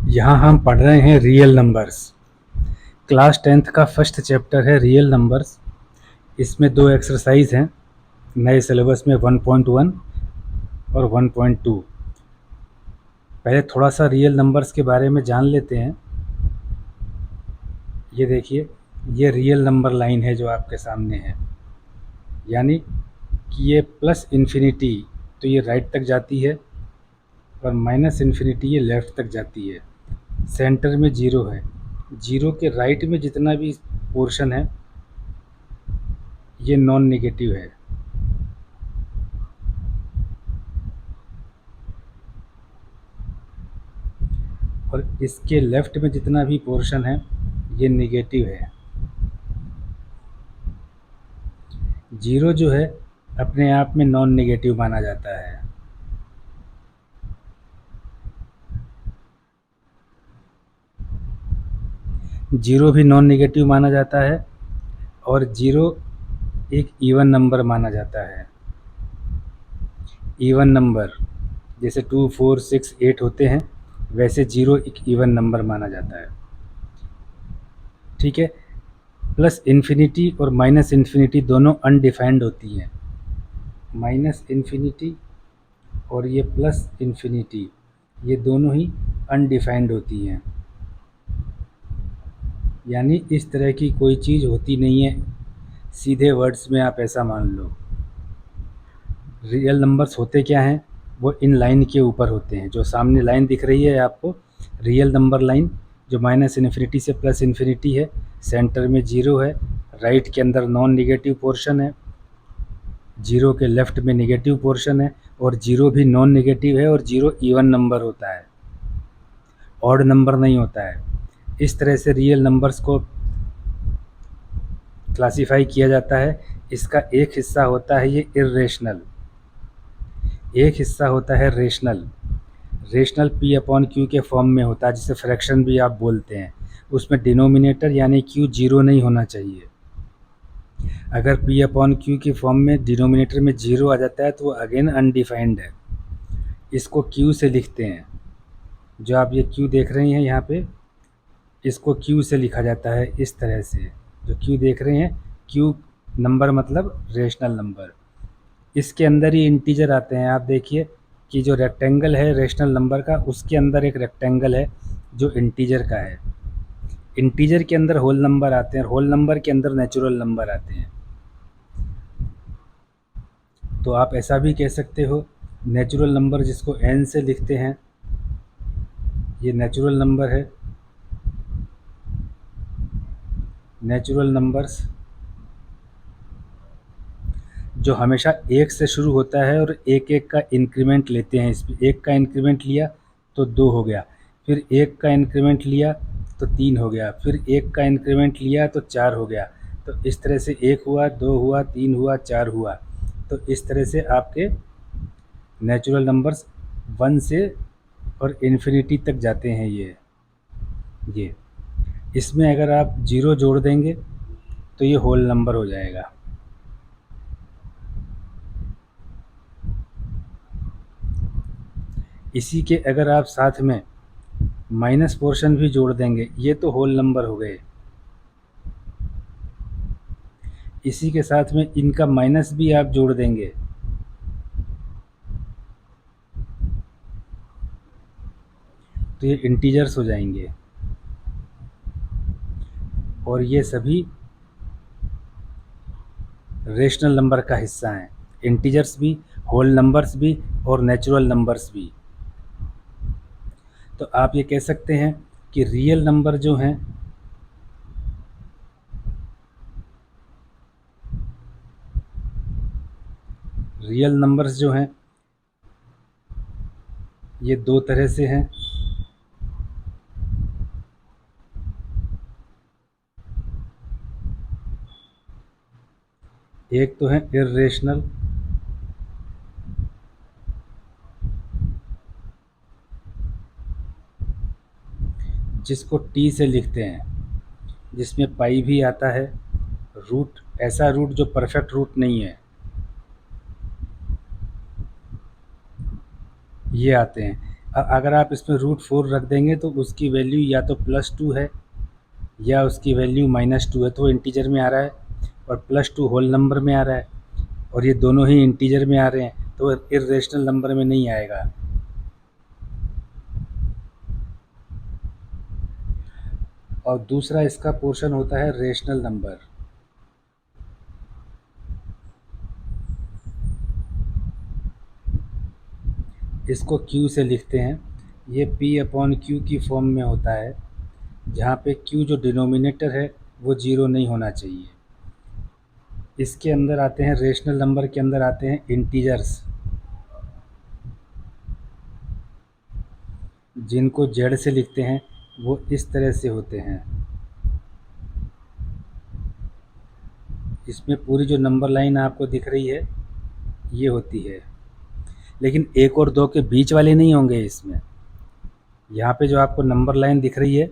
यहाँ हम पढ़ रहे हैं रियल नंबर्स। क्लास 10th का फर्स्ट चैप्टर है रियल नंबर्स। इसमें 2 एक्सरसाइज हैं नए सिलेबस में, 1.1 और 1.2। पहले थोड़ा सा रियल नंबर्स के बारे में जान लेते हैं। ये देखिए, ये रियल नंबर लाइन है जो आपके सामने है, यानी कि ये प्लस इन्फिनिटी तो ये राइट तक जाती है और माइनस इन्फिनिटी ये लेफ़्ट तक जाती है। सेंटर में ज़ीरो है। ज़ीरो के राइट में जितना भी पोर्शन है ये नॉन नेगेटिव है। और इसके लेफ़्ट में जितना भी पोर्शन है ये नेगेटिव है। ज़ीरो जो है अपने आप में नॉन नेगेटिव माना जाता है। ज़ीरो भी नॉन नेगेटिव माना जाता है और ज़ीरो एक इवन नंबर माना जाता है। इवन नंबर जैसे 2, 4, 6, 8 होते हैं, वैसे ज़ीरो एक इवन नंबर माना जाता है। ठीक है। प्लस इन्फिनिटी और माइनस इन्फिनिटी दोनों अनडिफाइंड होती हैं। माइनस इन्फिनिटी और ये प्लस इन्फिनिटी ये दोनों ही अनडिफाइंड होती हैं, यानी इस तरह की कोई चीज़ होती नहीं है। सीधे वर्ड्स में आप ऐसा मान लो। रियल नंबर्स होते क्या हैं, वो इन लाइन के ऊपर होते हैं। जो सामने लाइन दिख रही है आपको, रियल नंबर लाइन, जो माइनस इन्फिनिटी से प्लस इन्फिनिटी है, सेंटर में ज़ीरो है, राइट के अंदर नॉन नेगेटिव पोर्शन है, ज़ीरो के लेफ़्ट में नेगेटिव पोर्शन है, और ज़ीरो भी नॉन नेगेटिव है और ज़ीरो इवन नंबर होता है, ऑड नंबर नहीं होता है। इस तरह से रियल नंबर्स को क्लासिफाई किया जाता है। इसका एक हिस्सा होता है ये इर्रेशनल, एक हिस्सा होता है rational. Rational P upon Q के फॉर्म में होता है, जिसे फ्रैक्शन भी आप बोलते हैं। उसमें डिनोमिनेटर यानी क्यू ज़ीरो नहीं होना चाहिए। अगर पी अपॉन क्यू की फॉर्म में डिनोमिनेटर में ज़ीरो आ जाता है तो वो अगेन अनडिफाइंड है। इसको क्यू से लिखते हैं। जो आप ये क्यू देख रहे हैं यहाँ पे, इसको क्यू से लिखा जाता है इस तरह से। जो क्यू देख रहे हैं, क्यू नंबर मतलब रेशनल नंबर। इसके अंदर ही इंटीजर आते हैं। आप देखिए कि जो रेक्टेंगल है रेशनल नंबर का, उसके अंदर एक रेक्टेंगल है जो इंटीजर का है। इंटीजर के अंदर होल नंबर आते हैं, होल नंबर के अंदर नेचुरल नंबर आते हैं। तो आप ऐसा भी कह सकते हो, नेचुरल नंबर जिसको n से लिखते हैं, ये नेचुरल नंबर है। नेचुरल नंबर्स जो हमेशा एक से शुरू होता है और एक एक का इंक्रीमेंट लेते हैं। इसमें एक का इंक्रीमेंट लिया तो दो हो गया, फिर एक का इंक्रीमेंट लिया तो तीन हो गया, फिर एक का इंक्रीमेंट लिया तो चार हो गया। तो इस तरह से एक हुआ, दो हुआ, तीन हुआ, चार हुआ। तो इस तरह से आपके नेचुरल नंबर्स वन से और इन्फिनिटी तक जाते हैं। ये इसमें अगर आप ज़ीरो जोड़ देंगे तो ये होल नंबर हो जाएगा। इसी के अगर आप साथ में माइनस पोर्शन भी जोड़ देंगे, ये तो होल नंबर हो गए। इसी के साथ में इनका माइनस भी आप जोड़ देंगे तो ये इंटीजर्स हो जाएंगे। और ये सभी रेशनल नंबर का हिस्सा हैं। इंटीजर्स भी, होल नंबर्स भी और नेचुरल नंबर्स भी। तो आप ये कह सकते हैं कि रियल नंबर जो हैं रियल नंबर्स जो हैं ये दो तरह से हैं। एक तो है इर्रेशनल, जिसको टी से लिखते हैं, जिसमें पाई भी आता है। रूट, ऐसा रूट जो परफेक्ट रूट नहीं है, ये आते हैं। अगर आप इसमें √4 रख देंगे तो उसकी वैल्यू या तो +2 है या उसकी वैल्यू -2 है, तो वो इंटीजर में आ रहा है, और +2 होल नंबर में आ रहा है, और ये दोनों ही इंटीजर में आ रहे हैं, तो इर्रेशनल नंबर में नहीं आएगा। और दूसरा इसका पोर्शन होता है रेशनल नंबर। इसको Q से लिखते हैं। ये P/Q की फॉर्म में होता है, जहाँ पे Q जो डिनोमिनेटर है वो 0 नहीं होना चाहिए। इसके अंदर आते हैं, रेशनल नंबर के अंदर आते हैं इंटीजर्स, जिनको Z से लिखते हैं, वो इस तरह से होते हैं। इसमें पूरी जो नंबर लाइन आपको दिख रही है ये होती है, लेकिन 1 और 2 के बीच वाले नहीं होंगे इसमें। यहाँ पे जो आपको नंबर लाइन दिख रही है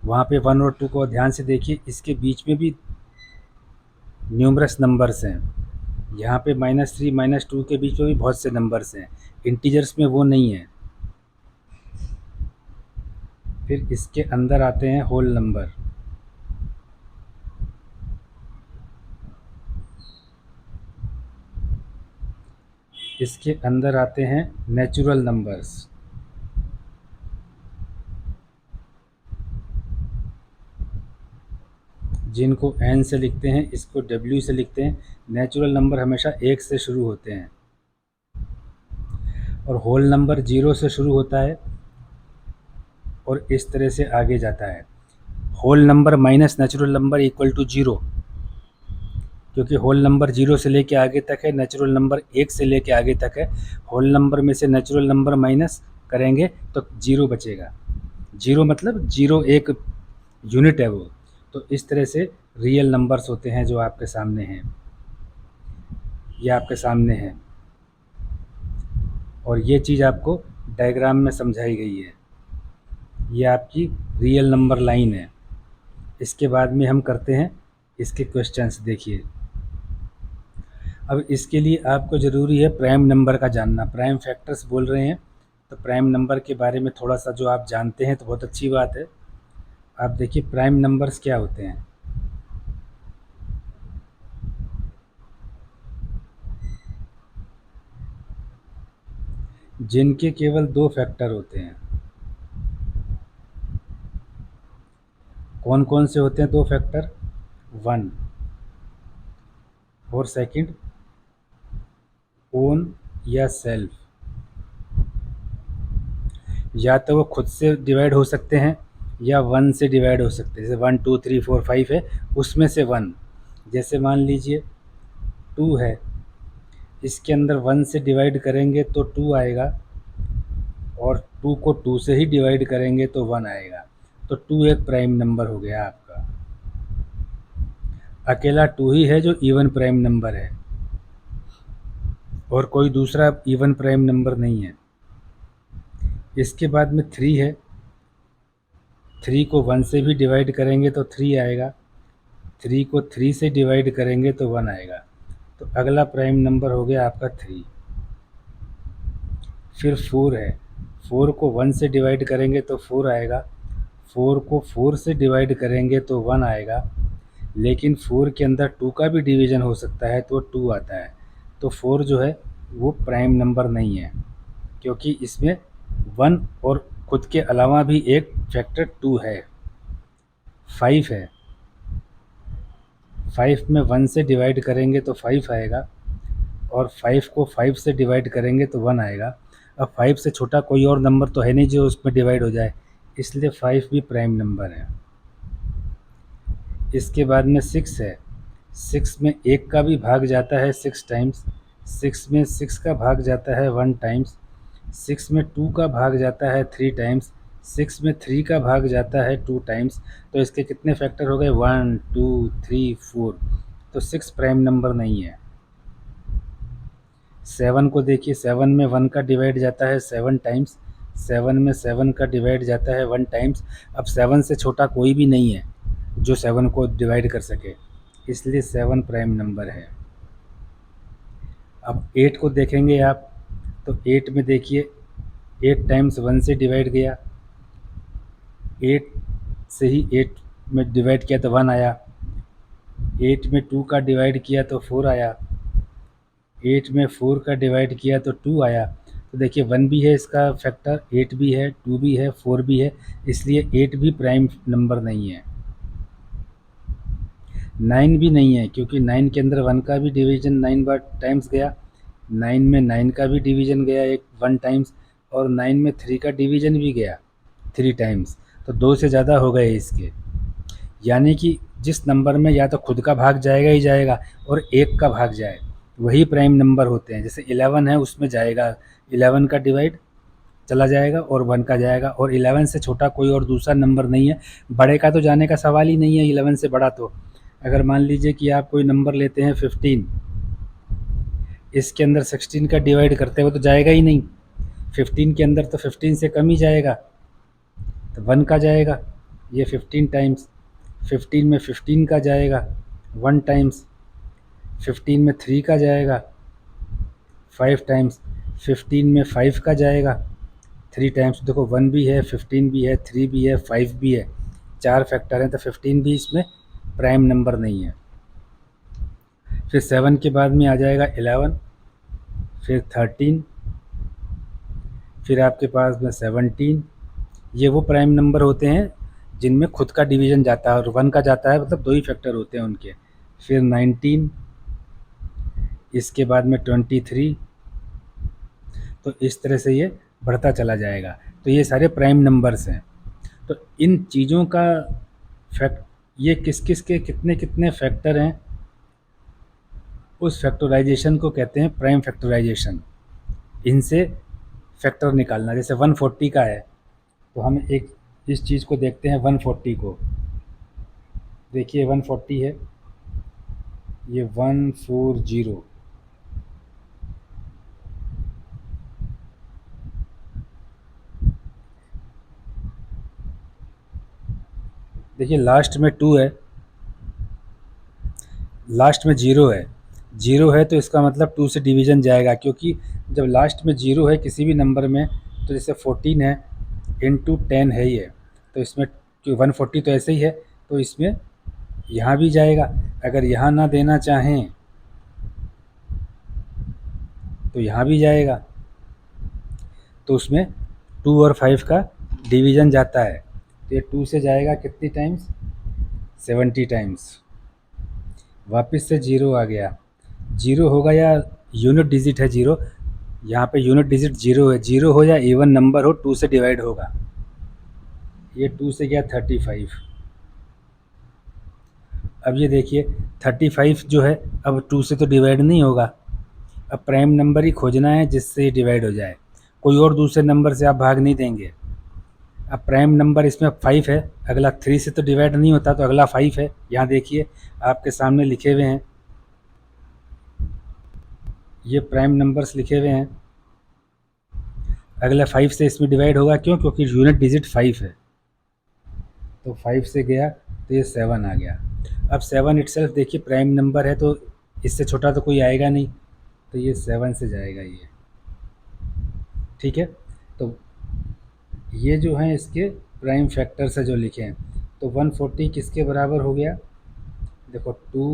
वहाँ पे 1 और 2 को ध्यान से देखिए, इसके बीच में भी न्यूमरस नंबर्स हैं। यहाँ पे -3 -2 के बीच में भी बहुत से नंबर्स हैं, इंटीजर्स में वो नहीं है। फिर इसके अंदर आते हैं होल नंबर। इसके अंदर आते हैं नेचुरल नंबर्स। जिनको n से लिखते हैं, इसको w से लिखते हैं। नेचुरल नंबर हमेशा 1 से शुरू होते हैं, और होल नंबर 0 से शुरू होता है और इस तरह से आगे जाता है। Whole number minus natural number equal to 0, क्योंकि होल नंबर 0 से लेके आगे तक है, नेचुरल नंबर 1 से लेके आगे तक है। होल नंबर में से नेचुरल नंबर माइनस करेंगे तो 0 बचेगा। 0 मतलब 0 एक यूनिट है वो। तो इस तरह से रियल नंबर्स होते हैं जो आपके सामने हैं, ये आपके सामने है, और ये चीज़ आपको डायग्राम में समझाई गई है। ये आपकी रियल नंबर लाइन है। इसके बाद में हम करते हैं इसके क्वेश्चंस। देखिए, अब इसके लिए आपको ज़रूरी है प्राइम नंबर का जानना। प्राइम फैक्टर्स बोल रहे हैं, तो प्राइम नंबर के बारे में थोड़ा सा जो आप जानते हैं तो बहुत अच्छी बात है। आप देखिए प्राइम नंबर्स क्या होते हैं। जिनके केवल 2 फैक्टर होते हैं। कौन कौन से होते हैं 2 फैक्टर? 1 और सेकंड ओन या सेल्फ। या तो वो खुद से डिवाइड हो सकते हैं या 1 से डिवाइड हो सकते हैं। जैसे 1 2 3 4 5 है, उसमें से 1। जैसे मान लीजिए 2 है, इसके अंदर 1 से डिवाइड करेंगे तो 2 आएगा, और 2 को 2 से ही डिवाइड करेंगे तो 1 आएगा। तो 2 एक प्राइम नंबर हो गया आपका। अकेला 2 ही है जो इवन प्राइम नंबर है, और कोई दूसरा इवन प्राइम नंबर नहीं है। इसके बाद में 3 है, 3 को 1 से भी डिवाइड करेंगे तो 3 आएगा, 3 को 3 से डिवाइड करेंगे तो 1 आएगा। तो अगला प्राइम नंबर हो गया आपका 3। फिर 4 है, 4 को 1 से डिवाइड करेंगे तो 4 आएगा, 4 को 4 से डिवाइड करेंगे तो 1 आएगा, लेकिन 4 के अंदर 2 का भी डिवीज़न हो सकता है तो 2 आता है। तो 4 जो है वो प्राइम नंबर नहीं है, क्योंकि इसमें 1 और खुद के अलावा भी एक फैक्टर 2 है। 5 है, 5 में 1 से डिवाइड करेंगे तो 5 आएगा, और 5 को 5 से डिवाइड करेंगे तो 1 आएगा। अब 5 से छोटा कोई और नंबर तो है नहीं जो उसमें डिवाइड हो जाए, इसलिए 5 भी प्राइम नंबर है। इसके बाद में 6 है, 6 में 1 का भी भाग जाता है 6 टाइम्स, 6 में 6 का भाग जाता है 1 टाइम्स, 6 में 2 का भाग जाता है 3 टाइम्स, 6 में 3 का भाग जाता है 2 टाइम्स। तो इसके कितने फैक्टर हो गए? 1 2 3 4। तो 6 प्राइम नंबर नहीं है। 7 को देखिए, 7 में 1 का डिवाइड जाता है 7 टाइम्स, 7 में 7 का डिवाइड जाता है 1 टाइम्स। अब 7 से छोटा कोई भी नहीं है जो 7 को डिवाइड कर सके, इसलिए 7 प्राइम नंबर है। अब 8 को देखेंगे आप, तो 8 में देखिए 8 टाइम्स 1 से डिवाइड गया, 8 से ही 8 में डिवाइड किया तो 1 आया, 8 में 2 का डिवाइड किया तो 4 आया, 8 में 4 का डिवाइड किया तो 2 आया। तो देखिए 1 भी है इसका फैक्टर, 8 भी है, 2 भी है, 4 भी है, इसलिए 8 भी प्राइम नंबर नहीं है। 9 भी नहीं है, क्योंकि 9 के अंदर 1 का भी डिवीज़न 9 बार टाइम्स गया, 9 में 9 का भी डिवीज़न गया एक 1 टाइम्स, और 9 में 3 का डिवीज़न भी गया 3 टाइम्स, तो 2 से ज़्यादा हो गए इसके। यानी कि जिस नंबर में या तो खुद का भाग जाएगा ही जाएगा और 1 का भाग जाए, वही प्राइम नंबर होते हैं। जैसे 11 है, उसमें जाएगा 11 का डिवाइड चला जाएगा और 1 का जाएगा, और 11 से छोटा कोई और दूसरा नंबर नहीं है। बड़े का तो जाने का सवाल ही नहीं है 11 से बड़ा। तो अगर मान लीजिए कि आप कोई नंबर लेते हैं 15, इसके अंदर 16 का डिवाइड करते हुए तो जाएगा ही नहीं, 15 के अंदर तो 15 से कम ही जाएगा, तो 1 का जाएगा ये 15 टाइम्स, 15 में 15 का जाएगा 1 टाइम्स, 15 में 3 का जाएगा 5 टाइम्स, 15 में 5 का जाएगा 3 टाइम्स। देखो 1 भी है, 15 भी है, 3 भी है, 5 भी है, 4 फैक्टर हैं, तो 15 भी इसमें प्राइम नंबर नहीं है। फिर 7 के बाद में आ जाएगा 11, फिर 13, फिर आपके पास में 17। ये वो प्राइम नंबर होते हैं जिनमें खुद का डिवीज़न जाता है और 1 का जाता है, मतलब 2 ही फैक्टर होते हैं उनके। फिर 19, इसके बाद में 23, तो इस तरह से ये बढ़ता चला जाएगा। तो ये सारे प्राइम नंबर्स हैं। तो इन चीज़ों का फैक्ट, ये किस किस के कितने कितने फैक्टर हैं, उस फैक्टराइजेशन को कहते हैं प्राइम फैक्टराइजेशन। इनसे फैक्टर निकालना, जैसे 140 का है, तो हम एक इस चीज़ को देखते हैं 140 को। देखिए 140 है, ये 140, देखिए लास्ट में 2 है, लास्ट में 0 है, 0 है तो इसका मतलब 2 से डिवीज़न जाएगा, क्योंकि जब लास्ट में 0 है किसी भी नंबर में, तो जैसे 14 है इंटू 10 है ये, तो इसमें 140 तो ऐसे ही है, तो इसमें यहाँ भी जाएगा। अगर यहाँ ना देना चाहें तो यहाँ भी जाएगा, तो उसमें 2 और 5 का डिवीज़न जाता है, तो ये 2 से जाएगा कितनी टाइम्स, 70 टाइम्स। वापस से 0 आ गया, 0 होगा या यूनिट डिजिट है 0, यहाँ पे यूनिट डिजिट 0 है, 0 हो या इवन नंबर हो 2 से डिवाइड होगा। ये 2 से गया 35। अब ये देखिए 35 जो है, अब 2 से तो डिवाइड नहीं होगा, अब प्राइम नंबर ही खोजना है जिससे ये डिवाइड हो जाए, कोई और दूसरे नंबर से आप भाग नहीं देंगे। अब प्राइम नंबर इसमें 5 है, अगला 3 से तो डिवाइड नहीं होता, तो अगला 5 है। यहाँ देखिए आपके सामने लिखे हुए हैं, ये प्राइम नंबर्स लिखे हुए हैं, अगला 5 से इसमें डिवाइड होगा, क्यों, क्योंकि यूनिट डिजिट 5 है। तो 5 से गया तो ये 7 आ गया। अब 7 इटसेल्फ देखिए प्राइम नंबर है, तो इससे छोटा तो कोई आएगा नहीं, तो ये 7 से जाएगा ये, ठीक है। तो ये जो हैं इसके प्राइम फैक्टर्स है जो लिखे हैं। तो 140 किसके बराबर हो गया, देखो 2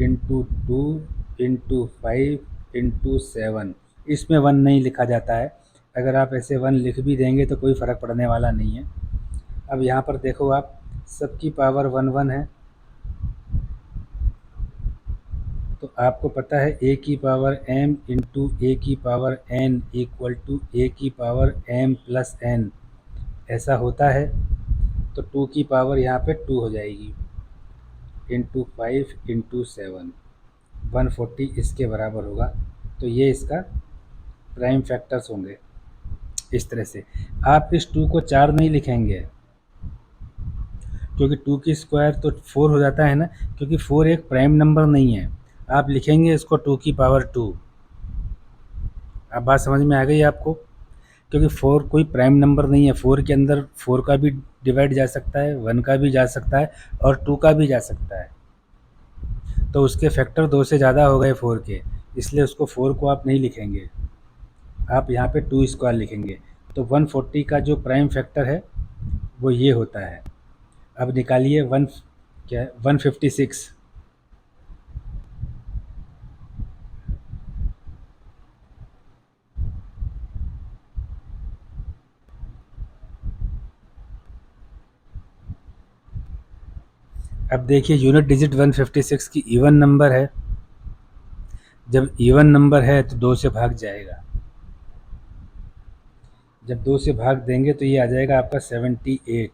इंटू 2 इंटू 5 इंटू 7, इसमें 1 नहीं लिखा जाता है, अगर आप ऐसे 1 लिख भी देंगे तो कोई फ़र्क पड़ने वाला नहीं है। अब यहाँ पर देखो आप, सबकी पावर 1 1 है, तो आपको पता है a की पावर m इंटू ए की पावर n इक्वल टू ए की पावर m प्लस n, ऐसा होता है। तो 2 की पावर यहाँ पे 2 हो जाएगी, इंटू 5 इंटू 7, 140 इसके बराबर होगा। तो ये इसका प्राइम फैक्टर्स होंगे। इस तरह से आप इस 2 को 4 नहीं लिखेंगे, क्योंकि 2 की स्क्वायर तो 4 हो जाता है ना, क्योंकि 4 एक प्राइम नंबर नहीं है। आप लिखेंगे इसको 2 की पावर 2। अब बात समझ में आ गई आपको, क्योंकि 4 कोई प्राइम नंबर नहीं है, 4 के अंदर 4 का भी डिवाइड जा सकता है, 1 का भी जा सकता है और 2 का भी जा सकता है, तो उसके फैक्टर 2 से ज़्यादा हो गए 4 के, इसलिए उसको 4 को आप नहीं लिखेंगे, आप यहाँ पे 2 स्क्वायर लिखेंगे। तो 140 का जो प्राइम फैक्टर है वो ये होता है। अब निकालिए क्या है 156। अब देखिए यूनिट डिजिट 156 की इवन नंबर है। जब इवन नंबर है तो 2 से भाग जाएगा। जब 2 से भाग देंगे तो ये आ जाएगा आपका 78।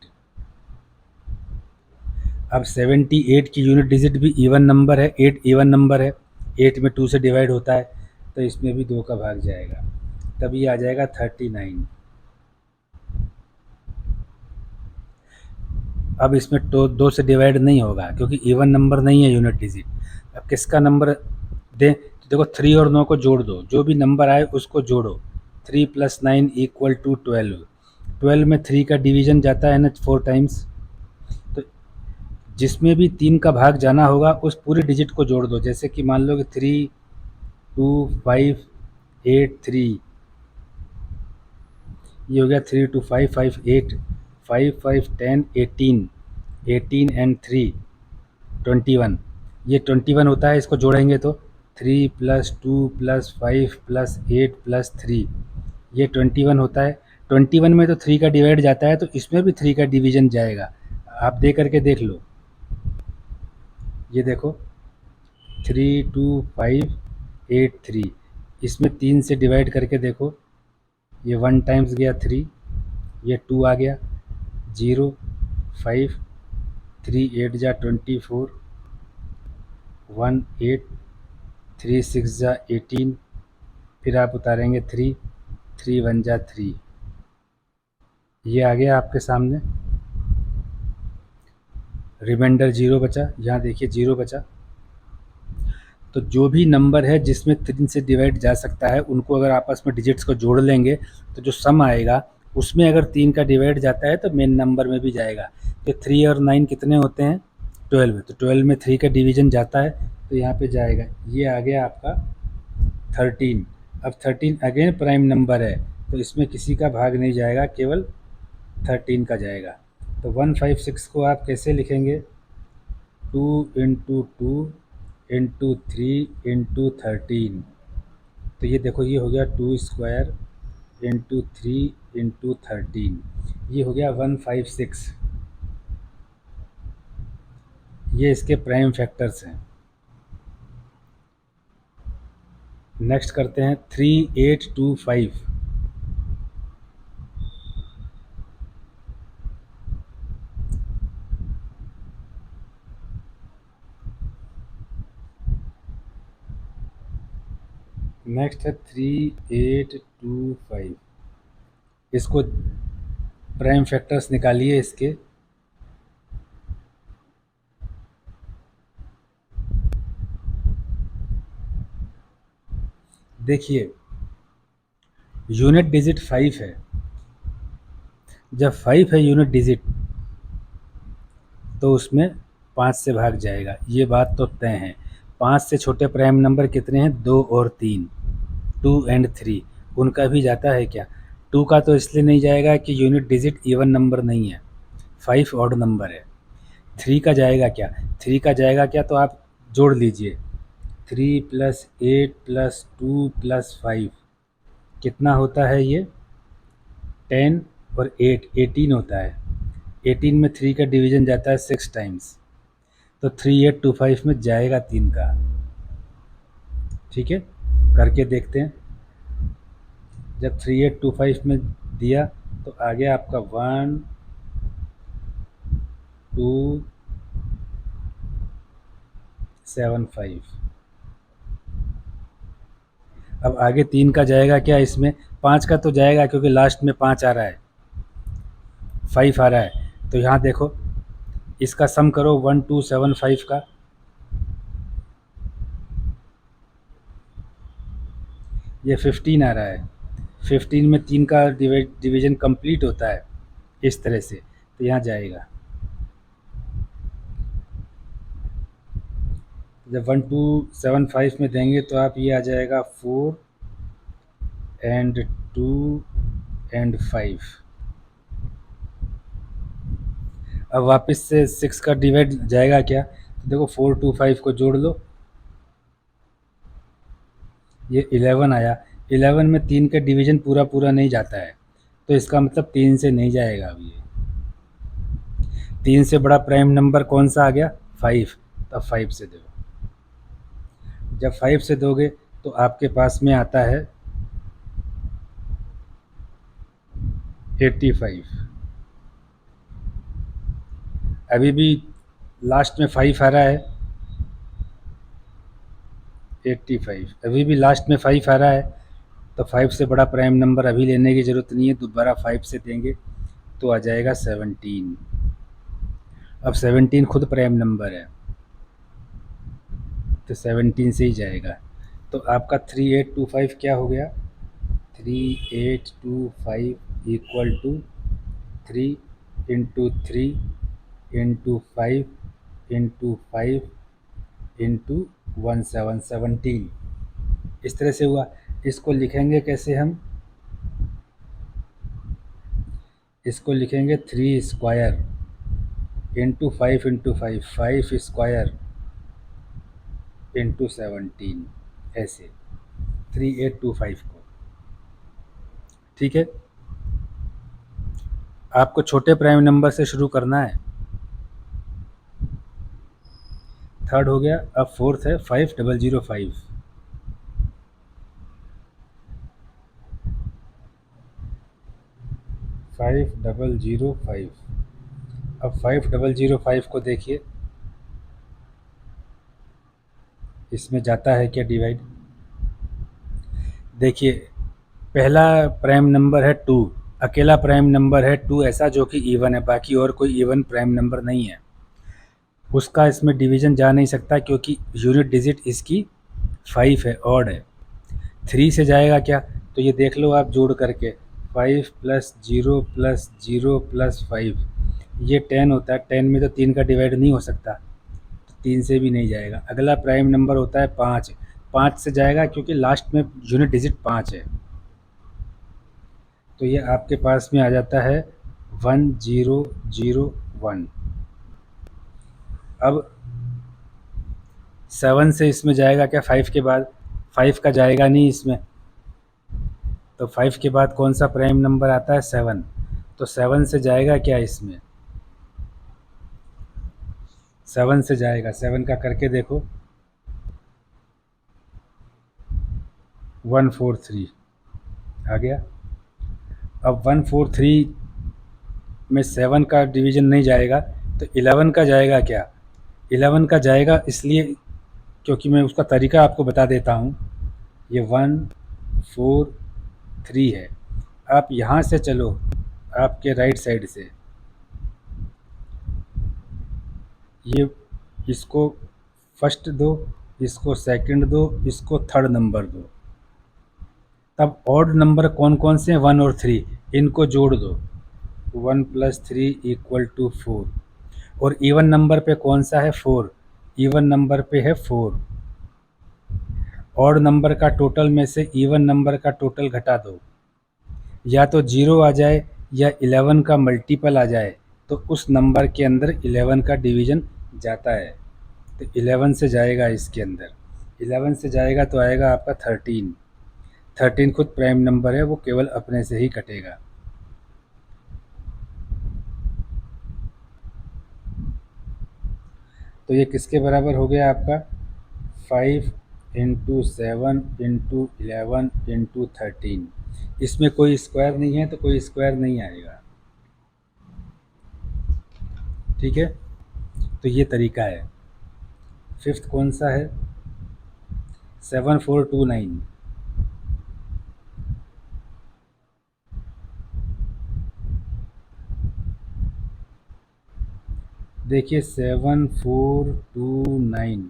अब 78 की यूनिट डिजिट भी इवन नंबर है, 8 इवन नंबर है, 8 में 2 से डिवाइड होता है, तो इसमें भी 2 का भाग जाएगा, तब ये आ जाएगा 39। अब इसमें तो 2 से डिवाइड नहीं होगा क्योंकि इवन नंबर नहीं है यूनिट डिजिट। अब किसका नंबर दें, तो देखो 3 और 9 को जोड़ दो, जो भी नंबर आए उसको जोड़ो। 3 + 9 = 12। 12 में 3 का डिवीजन जाता है ना 4 टाइम्स, तो जिसमें भी 3 का भाग जाना होगा उस पूरे डिजिट को जोड़ दो। जैसे कि मान लो कि 3, 2, 5, 8, 3, ये हो गया 3, 2, 5, 5, 8, 5, 5, 10, 18, 18 एंड 3, 21। ये 21 होता है, इसको जोड़ेंगे तो 3 + 2 + 5 + 8 + 3, ये 21 होता है। 21 में तो 3 का डिवाइड जाता है, तो इसमें भी 3 का डिवीजन जाएगा। आप दे करके देख लो, ये देखो 3, 2, 5, 8, 3, इसमें 3 से डिवाइड करके देखो, ये 1 टाइम्स गया 3, ये 2 आ गया 0, 5, 3 8 जा 24, 1 8, 3 6 जा 18, फिर आप उतारेंगे 3, 3 1 जा 3, ये आ गया आपके सामने। रिमाइंडर 0 बचा, यहाँ देखिए 0 बचा। तो जो भी नंबर है जिसमें 3 से डिवाइड जा सकता है, उनको अगर आपस में डिजिट्स को जोड़ लेंगे तो जो सम आएगा उसमें अगर 3 का डिवाइड जाता है तो मेन नंबर में भी जाएगा। तो 3 और 9 कितने होते हैं 12, तो 12 में 3 का डिवीजन जाता है तो यहाँ पे जाएगा। ये आ गया आपका 13। अब 13 अगेन प्राइम नंबर है, तो इसमें किसी का भाग नहीं जाएगा, केवल 13 का जाएगा। तो 156 को आप कैसे लिखेंगे, 2 × 2 × 3 × 13। तो ये देखो ये हो गया 2² × 3 × 13, ये हो गया 156। ये इसके प्राइम फैक्टर्स हैं। नेक्स्ट करते हैं 3825। नेक्स्ट है 3825। इसको प्राइम फैक्टर्स निकालिए इसके। देखिए यूनिट डिजिट 5 है, जब 5 है यूनिट डिजिट तो उसमें 5 से भाग जाएगा, ये बात तो तय है। 5 से छोटे प्राइम नंबर कितने हैं, 2 और 3, 2 एंड 3, उनका भी जाता है क्या। 2 का तो इसलिए नहीं जाएगा कि यूनिट डिजिट इवन नंबर नहीं है, 5 ऑड नंबर है। 3 का जाएगा क्या, 3 का जाएगा क्या, तो आप जोड़ लीजिए 3 + 8 + 2 + 5 कितना होता है, ये 10 और 8 18 होता है। 18 में 3 का डिवीजन जाता है 6 टाइम्स, तो 3825 में जाएगा 3 का। ठीक है, करके देखते हैं। जब 3825 में दिया तो आ गया आपका 1 2 7 5। अब आगे 3 का जाएगा क्या, इसमें 5 का तो जाएगा क्योंकि लास्ट में 5 आ रहा है, 5 आ रहा है। तो यहाँ देखो इसका सम करो 1275 का, ये 15 आ रहा है। 15 में 3 का डिवीजन कंप्लीट होता है इस तरह से, तो यहाँ जाएगा। जब 1275 में देंगे तो आप ये आ जाएगा 4 एंड 2 एंड 5। अब वापस से 6 का डिवाइड जाएगा क्या, तो देखो 4 2 5 को जोड़ लो, ये 11 आया। 11 में 3 का डिवीजन पूरा पूरा नहीं जाता है, तो इसका मतलब 3 से नहीं जाएगा। अब ये 3 से बड़ा प्राइम नंबर कौन सा आ गया, 5, तब 5 से दो। जब 5 से दोगे तो आपके पास में आता है 85। अभी भी लास्ट में 5 आ रहा है, 85 अभी भी लास्ट में 5 आ रहा है, तो 5 से बड़ा प्राइम नंबर अभी लेने की ज़रूरत नहीं है, दोबारा 5 से देंगे तो आ जाएगा 17। अब 17 खुद प्राइम नंबर है, तो 17 से ही जाएगा। तो आपका 3825 क्या हो गया, 3825 equal to 3 into 3 into 5 into 5 into 1717। इस तरह से हुआ। इसको लिखेंगे कैसे हम, इसको लिखेंगे 3 square into 5 into 5, 5 square into 17, ऐसे 3825 को। ठीक है, आपको छोटे प्राइम नंबर से शुरू करना है। थर्ड हो गया, अब फोर्थ है 5005। 5005। अब 5005 को देखिए, इसमें जाता है क्या डिवाइड, देखिए पहला प्राइम नंबर है 2, अकेला प्राइम नंबर है 2 ऐसा जो कि इवन है, बाकी और कोई इवन प्राइम नंबर नहीं है, उसका इसमें डिवीजन जा नहीं सकता क्योंकि यूनिट डिजिट इसकी 5 है, ऑड है। 3 से जाएगा क्या, तो ये देख लो आप जोड़ करके, 5 प्लस 0 प्लस 0 प्लस 5, ये 10 होता है। 10 में तो 3 का डिवाइड नहीं हो सकता, तो 3 से भी नहीं जाएगा। अगला प्राइम नंबर होता है 5, 5 से जाएगा क्योंकि लास्ट में यूनिट डिजिट 5 है, तो ये आपके पास में आ जाता है 1001। अब 7 से इसमें जाएगा क्या, 5 के बाद, 5 का जाएगा नहीं इसमें, तो 5 के बाद कौन सा प्राइम नंबर आता है, 7, तो 7 से जाएगा क्या इसमें, 7 से जाएगा, 7 का करके देखो, 143 आ गया। अब 143 में 7 का डिवीज़न नहीं जाएगा, तो 11 का जाएगा क्या, 11 का जाएगा इसलिए क्योंकि मैं उसका तरीका आपको बता देता हूँ। ये 143 है, आप यहाँ से चलो, आपके राइट साइड से, ये इसको फर्स्ट दो, इसको सेकंड दो, इसको थर्ड नंबर दो, तब ऑड नंबर कौन कौन से हैं, 1 और 3, इनको जोड़ दो, 1 प्लस 3 इक्वल टू 4। और इवन नंबर पे कौन सा है, 4, इवन नंबर पे है 4। ऑड नंबर का टोटल में से इवन नंबर का टोटल घटा दो, या तो 0 आ जाए या 11 का मल्टीपल आ जाए, तो उस नंबर के अंदर 11 का डिवीज़न जाता है, तो 11 से जाएगा इसके अंदर, 11 से जाएगा तो आएगा आपका 13। 13 खुद प्राइम नंबर है, वो केवल अपने से ही कटेगा। तो ये किसके बराबर हो गया आपका, 5 इंटू 7 इंटू 11 इंटू 13। इसमें कोई स्क्वायर नहीं है तो कोई स्क्वायर नहीं आएगा। ठीक है, तो ये तरीका है। फिफ्थ कौन सा है, 7429। देखिए 7429,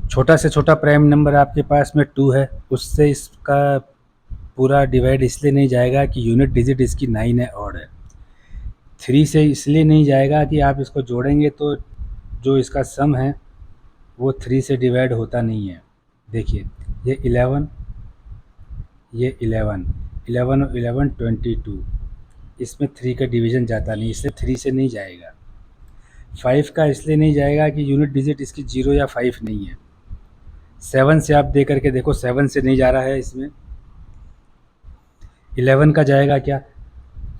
छोटा से छोटा प्राइम नंबर आपके पास में 2 है, उससे इसका पूरा डिवाइड इसलिए नहीं जाएगा कि यूनिट डिजिट इसकी 9 है, ऑड है। 3 से इसलिए नहीं जाएगा कि आप इसको जोड़ेंगे तो जो इसका सम है वो 3 से डिवाइड होता नहीं है, देखिए ये 11, ये 11, 11 और 11 22, इसमें 3 का डिवीज़न जाता नहीं, इसलिए 3 से नहीं जाएगा। 5 का इसलिए नहीं जाएगा कि यूनिट डिजिट इसकी 0 या 5 नहीं है। 7 से आप दे करके देखो, 7 से नहीं जा रहा है इसमें। 11 का जाएगा क्या,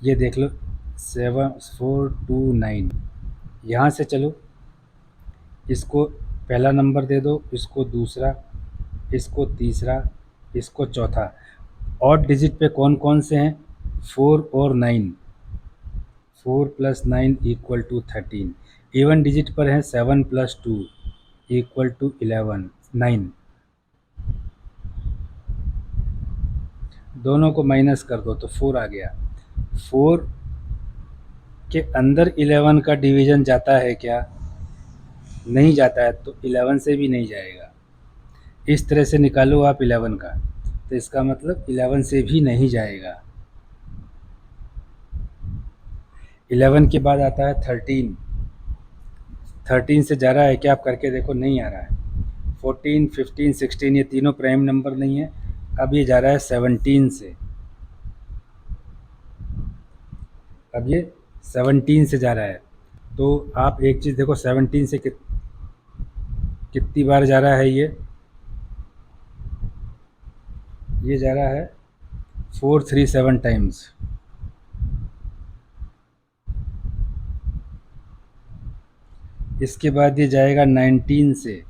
ये देख लो, 7 4 2 9। यहाँ से चलो, इसको पहला नंबर दे दो, इसको दूसरा, इसको तीसरा, इसको चौथा। ऑड डिजिट पे कौन कौन से हैं, 4 और 9। 4 + 9 = 13। इवन डिजिट पर हैं 7 + 2 = 11 9। दोनों को माइनस कर दो तो 4 आ गया। 4 के अंदर 11 का डिवीज़न जाता है क्या, नहीं जाता है, तो 11 से भी नहीं जाएगा। इस तरह से निकालो आप 11 का, तो इसका मतलब 11 से भी नहीं जाएगा। 11 के बाद आता है 13। 13 से जा रहा है क्या, आप करके देखो, नहीं आ रहा है। 14 15 16 ये तीनों प्राइम नंबर नहीं है। अब ये जा रहा है 17 से, अब ये 17 से जा रहा है। तो आप एक चीज़ देखो, 17 से कितनी बार जा रहा है, ये जा रहा है 437 टाइम्स। इसके बाद ये जाएगा 19 से,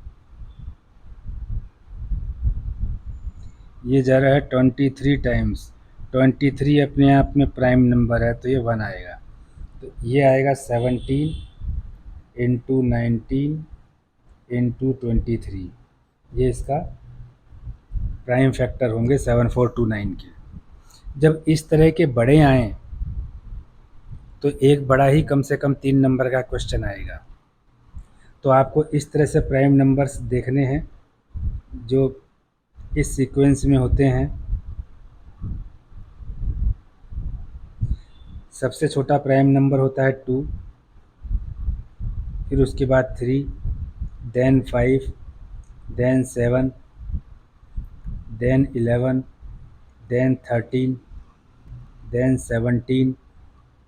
ये जा रहा है 23 टाइम्स। 23 अपने आप में प्राइम नंबर है, तो ये 1 आएगा। तो ये आएगा 17 × 19 × 23। ये इसका प्राइम फैक्टर होंगे 7429 के। जब इस तरह के बड़े आएँ तो एक बड़ा ही कम से कम 3 नंबर का क्वेश्चन आएगा। तो आपको इस तरह से प्राइम नंबर्स देखने हैं जो इस सीक्वेंस में होते हैं। सबसे छोटा प्राइम नंबर होता है 2, फिर उसके बाद 3, then 5, then 7, then 11, then 13, then 17,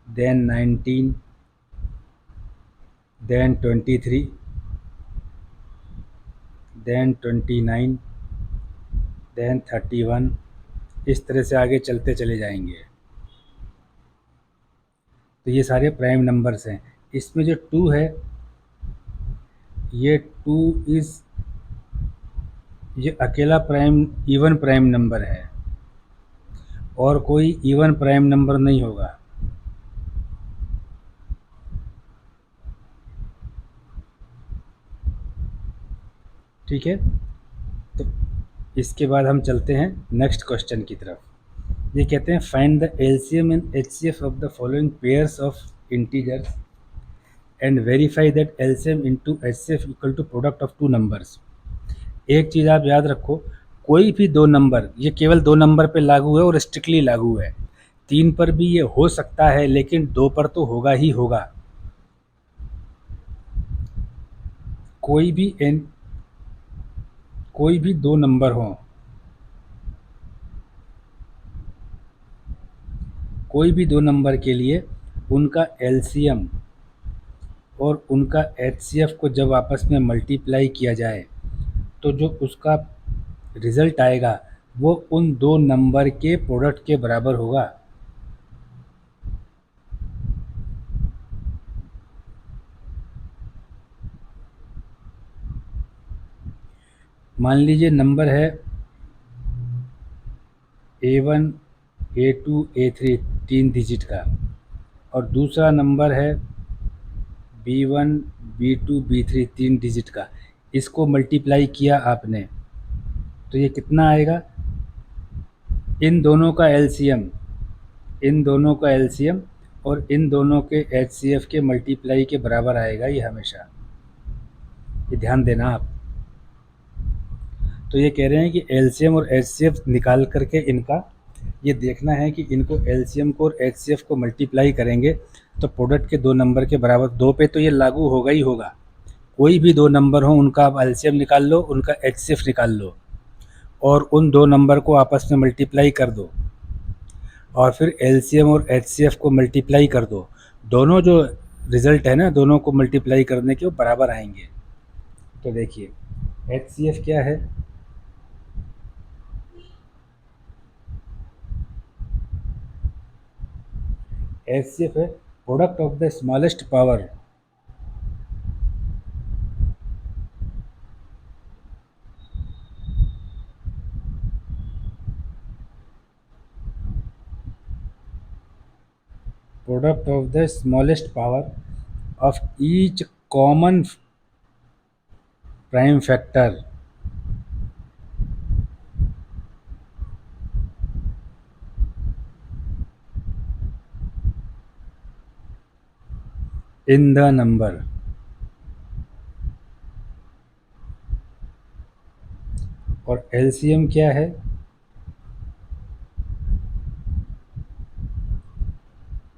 then 19, then 23, then 29, then 31। इस तरह से आगे चलते चले जाएंगे। तो ये सारे प्राइम नंबर्स हैं। इसमें जो 2 है, ये 2 ये अकेला इवन प्राइम नंबर है, और कोई इवन प्राइम नंबर नहीं होगा। ठीक है, तो इसके बाद हम चलते हैं नेक्स्ट क्वेश्चन की तरफ। ये कहते हैं find the LCM and HCF of the following pairs of integers and verify that LCM into HCF equal to product of 2 numbers. एक चीज़ आप याद रखो, कोई भी 2 नंबर, ये केवल 2 नंबर पे लागू है और स्ट्रिक्टली लागू है। 3 पर भी ये हो सकता है, लेकिन 2 पर तो होगा ही होगा। कोई भी 2 नंबर हों, कोई भी 2 नंबर के लिए उनका एलसीएम और उनका एचसीएफ को जब आपस में मल्टीप्लाई किया जाए, तो जो उसका रिज़ल्ट आएगा वो उन 2 नंबर के प्रोडक्ट के बराबर होगा। मान लीजिए नंबर है A1 A2 A3 3 डिजिट का, और दूसरा नंबर है B1 B2 B3 3 डिजिट का। इसको मल्टीप्लाई किया आपने, तो ये कितना आएगा, इन दोनों का एलसीएम, इन दोनों का एलसीएम और इन दोनों के एचसीएफ के मल्टीप्लाई के बराबर आएगा ये हमेशा। ये ध्यान देना आप। तो ये कह रहे हैं कि एलसीएम और एचसीएफ निकाल करके इनका ये देखना है कि इनको एलसीएम को और एचसीएफ को मल्टीप्लाई करेंगे तो प्रोडक्ट के 2 नंबर के बराबर। 2 पे तो ये लागू होगा ही होगा। कोई भी 2 नंबर हो, उनका आप एलसीएम निकाल लो, उनका एचसीएफ निकाल लो, और उन दो नंबर को आपस में मल्टीप्लाई कर दो और फिर एलसीएम और एचसीएफ को मल्टीप्लाई कर दो। दोनों जो रिज़ल्ट है ना, दोनों को मल्टीप्लाई करने के वो बराबर आएंगे। तो देखिए एचसीएफ क्या है, एचसीएफ है product of the smallest power product of the smallest power of each common prime factor in the number। और एलसीएम क्या है,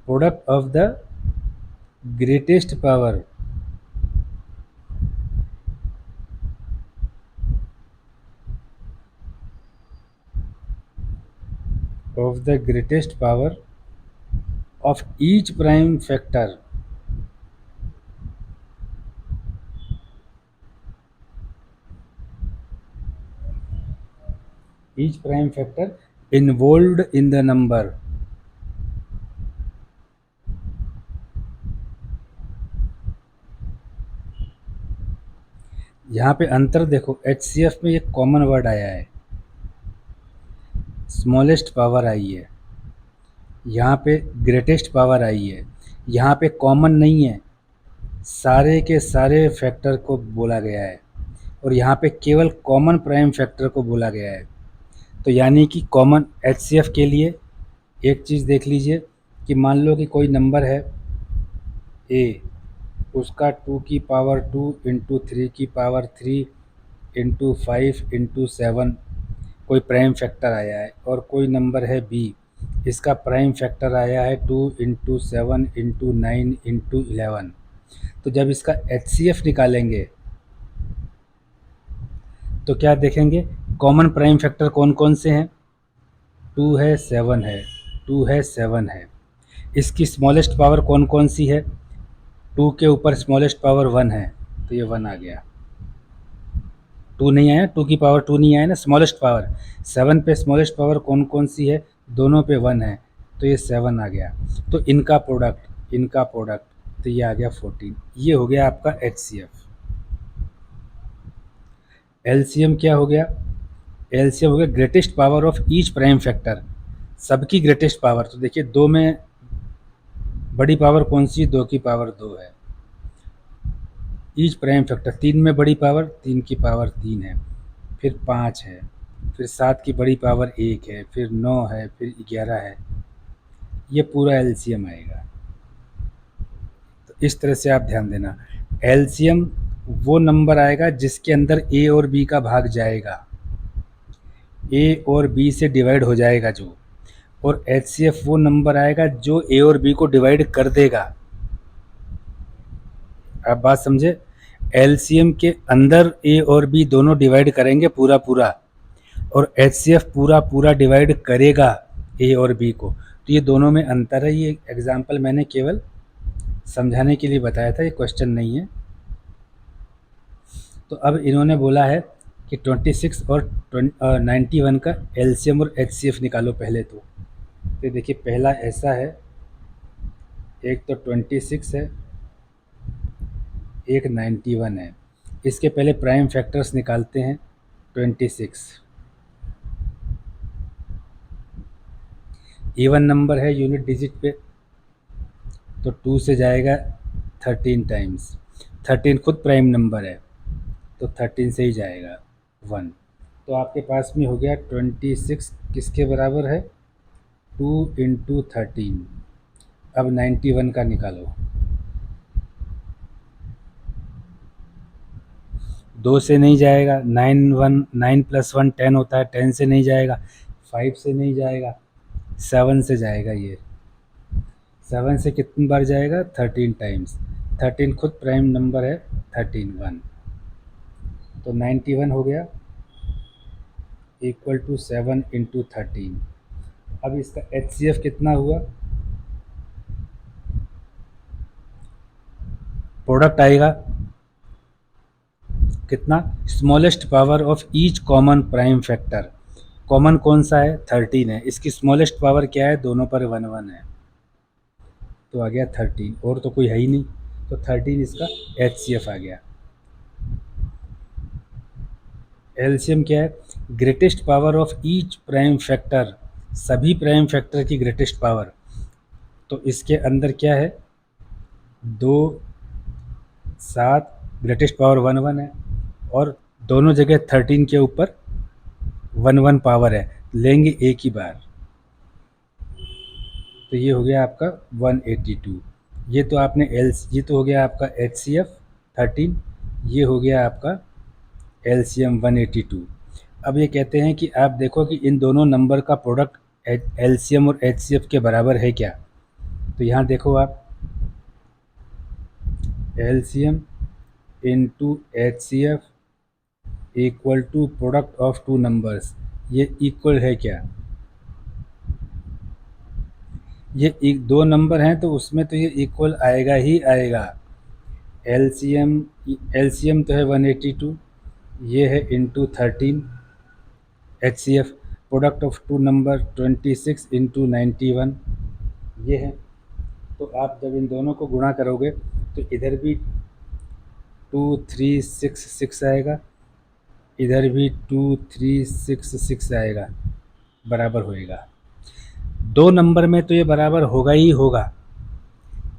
product of the greatest power of the greatest power of each prime factor involved in the number। यहाँ पे अंतर देखो, HCF में एक common word आया है, स्मॉलेस्ट पावर आई है, यहाँ पे ग्रेटेस्ट पावर आई है। यहाँ पे कॉमन नहीं है, सारे के सारे फैक्टर को बोला गया है और यहाँ पे केवल कॉमन प्राइम फैक्टर को बोला गया है। तो यानी कि कॉमन एचसीएफ के लिए एक चीज़ देख लीजिए कि मान लो कि कोई नंबर है ए, उसका 2 की पावर 2 इंटू 3 की पावर 3 इंटू 5 इंटू 7 कोई प्राइम फैक्टर आया है, और कोई नंबर है बी, इसका प्राइम फैक्टर आया है 2 इंटू 7 इंटू 9 इंटू 11। तो जब इसका एचसीएफ निकालेंगे तो क्या देखेंगे, कॉमन प्राइम फैक्टर कौन कौन से हैं, 2 है 7 है, 2 है 7 है। इसकी स्मॉलेस्ट पावर कौन कौन सी है, 2 के ऊपर स्मॉलेस्ट पावर 1 है, तो ये 1 आ गया। 2 नहीं आया, 2 की पावर 2 नहीं आया ना, स्मॉलेस्ट पावर 7 पे स्मॉलेस्ट पावर कौन कौन सी है, दोनों पे 1 है, तो ये 7 आ गया। तो इनका प्रोडक्ट तो ये आ गया 14। ये हो गया आपका एचसीएफ। एलसीएम क्या हो गया, एलसीएम हो गया greatest power of each prime factor, सबकी ग्रेटेस्ट पावर। तो देखिए 2 में बड़ी पावर कौन सी, 2 की पावर 2 है। ईच प्राइम फैक्टर 3 में बड़ी पावर 3 की पावर 3 है, फिर 5 है, फिर 7 की बड़ी पावर 1 है, फिर 9 है, फिर 11 है। ये पूरा एलसीएम आएगा। तो इस तरह से आप ध्यान देना, एलसीएम वो नंबर आएगा जिसके अंदर ए और बी का भाग जाएगा, ए और बी से डिवाइड हो जाएगा जो, और एचसीएफ वो नंबर आएगा जो ए और बी को डिवाइड कर देगा। आप बात समझे, एलसीएम के अंदर ए और बी दोनों डिवाइड करेंगे पूरा पूरा, और एचसीएफ पूरा पूरा डिवाइड करेगा ए और बी को। तो ये दोनों में अंतर है। ये एग्जांपल मैंने केवल समझाने के लिए बताया था, ये क्वेश्चन नहीं है। तो अब इन्होंने बोला है कि 26 और 91 का एलसीएम और एचसीएफ निकालो पहले। तो देखिए पहला ऐसा है, एक तो 26 है, एक 91 है। इसके पहले प्राइम फैक्टर्स निकालते हैं। 26 इवन नंबर है यूनिट डिजिट पे, तो 2 से जाएगा 13 टाइम्स। 13 खुद प्राइम नंबर है, तो 13 से ही जाएगा 1। तो आपके पास में हो गया 26 किसके बराबर है, 2 इंटू 13। अब 91 का निकालो, 2 से नहीं जाएगा, 9 प्लस 1 10 होता है, 10 से नहीं जाएगा, 5 से नहीं जाएगा, 7 से जाएगा। ये 7 से कितनी बार जाएगा, 13 टाइम्स। 13 खुद प्राइम नंबर है, 13 1। तो 91 हो गया। Equal to 7 into 13। अब इसका HCF कितना हुआ, प्रोडक्ट आएगा कितना, smallest power of each common prime factor. Common कौन सा है, 13 है, इसकी स्मॉलेस्ट पावर क्या है, दोनों पर 1 1 है, तो आ गया 13, और तो कोई है ही नहीं, तो 13 इसका HCF आ गया। एलसीएम क्या है, greatest power of each prime factor, सभी प्राइम फैक्टर की ग्रेटेस्ट पावर, तो इसके अंदर क्या है, 2 7, ग्रेटेस्ट पावर 1 1 है, और दोनों जगह 13 के ऊपर 1 1 पावर है, लेंगे एक ही बार, तो ये हो गया आपका 182। ये तो आपने ये तो हो गया आपका HCF 13, ये हो गया आपका LCM 182। अब ये कहते हैं कि आप देखो कि इन दोनों नंबर का प्रोडक्ट LCM और HCF के बराबर है क्या, तो यहाँ देखो आप, LCM into HCF equal to product of two numbers, ये इक्वल है क्या, ये एक दो नंबर हैं तो उसमें तो ये इक्वल आएगा ही आएगा। एलसीएम तो है 182, ये है into 13, HCF product of two number 26 into 91, ये है। तो आप जब इन दोनों को गुणा करोगे तो इधर भी 2366 आएगा, इधर भी 2366 आएगा, बराबर होएगा। दो नंबर में तो ये बराबर होगा ही होगा,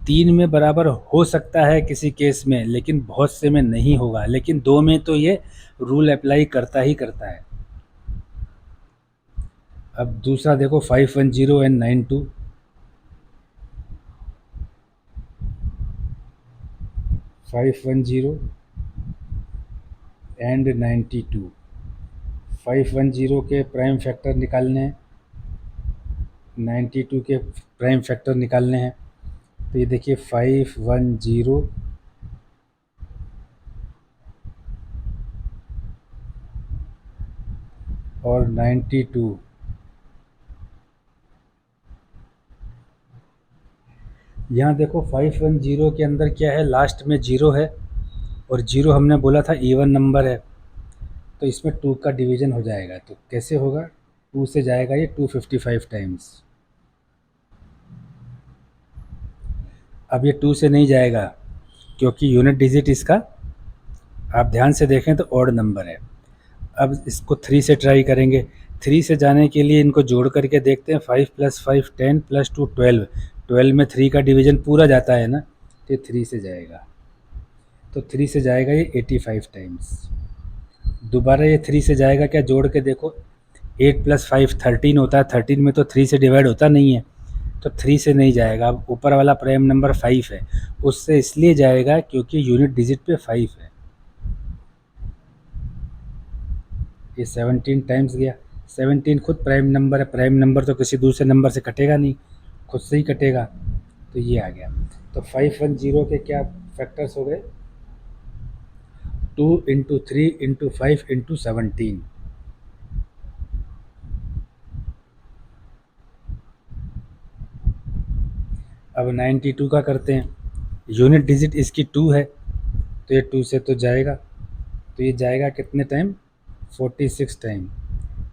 3 में बराबर हो सकता है किसी केस में, लेकिन बहुत से में नहीं होगा, लेकिन 2 में तो ये रूल अप्लाई करता ही करता है। अब दूसरा देखो 510 एंड 92, 510 एंड 92, 510 के प्राइम फैक्टर निकालने हैं, 92 के प्राइम फैक्टर निकालने हैं, तो ये देखिए 510 और 92, यहाँ देखो 510 के अंदर क्या है, लास्ट में 0 है, और 0 हमने बोला था इवन नंबर है, तो इसमें 2 का डिवीज़न हो जाएगा, तो कैसे होगा, 2 से जाएगा ये 255 टाइम्स। अब ये 2 से नहीं जाएगा क्योंकि यूनिट डिजिट इसका आप ध्यान से देखें तो ऑड नंबर है। अब इसको 3 से ट्राई करेंगे, 3 से जाने के लिए इनको जोड़ करके देखते हैं, 5 + 5 10 + 2 12, 12 में 3 का डिवीज़न पूरा जाता है ना, तो 3 से जाएगा, तो 3 से जाएगा ये 85 टाइम्स। दोबारा ये 3 से जाएगा क्या, जोड़ के देखो, 8 + 5 13 होता है, 13 में तो 3 से डिवाइड होता नहीं है, तो 3 से नहीं जाएगा। अब ऊपर वाला प्राइम नंबर 5 है, उससे इसलिए जाएगा क्योंकि यूनिट डिजिट पे 5 है, ये 17 टाइम्स गया। 17 खुद प्राइम नंबर है, प्राइम नंबर तो किसी दूसरे नंबर से कटेगा नहीं, खुद से ही कटेगा, तो ये आ गया। तो 510 के क्या फैक्टर्स हो गए, 2 × 3 × 5 × 17। अब 92 का करते हैं, यूनिट डिजिट इसकी 2 है, तो ये 2 से तो जाएगा, तो ये जाएगा कितने time, 46 time.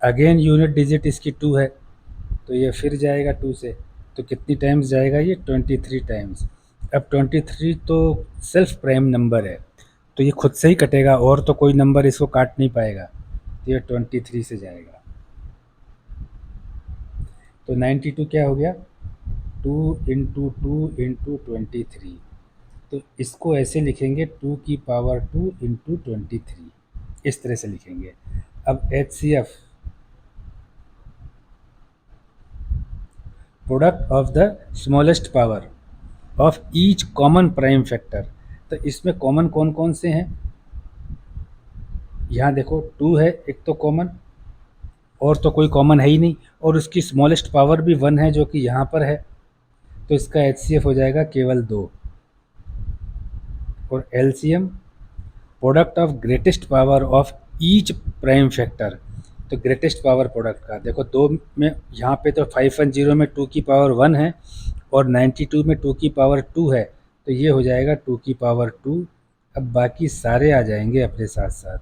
Again unit digit इसकी 2 है, तो ये फिर जाएगा 2 से, तो कितनी टाइम्स जाएगा ये, 23 टाइम्स। अब 23 तो सेल्फ प्राइम नंबर है, तो ये खुद से ही कटेगा, और तो कोई नंबर इसको काट नहीं पाएगा, तो ये 23 से जाएगा। तो 92 क्या हो गया, 2 × 2 × 23, तो इसको ऐसे लिखेंगे 2 की पावर 2 × 23, इस तरह से लिखेंगे। अब HCF product of the smallest power of each common prime factor, तो इसमें कॉमन कौन कौन से हैं, यहाँ देखो 2 है एक तो कॉमन, और तो कोई कॉमन है ही नहीं, और उसकी स्मॉलेस्ट पावर भी 1 है जो कि यहाँ पर है, तो इसका HCF हो जाएगा केवल 2। और LCM product of greatest power of each prime factor, तो ग्रेटेस्ट पावर प्रोडक्ट का देखो, दो में यहाँ पे तो 510 में 2 की पावर 1 है और 92 में 2 की पावर 2 है, तो ये हो जाएगा 2 की पावर 2। अब बाकी सारे आ जाएंगे अपने साथ साथ।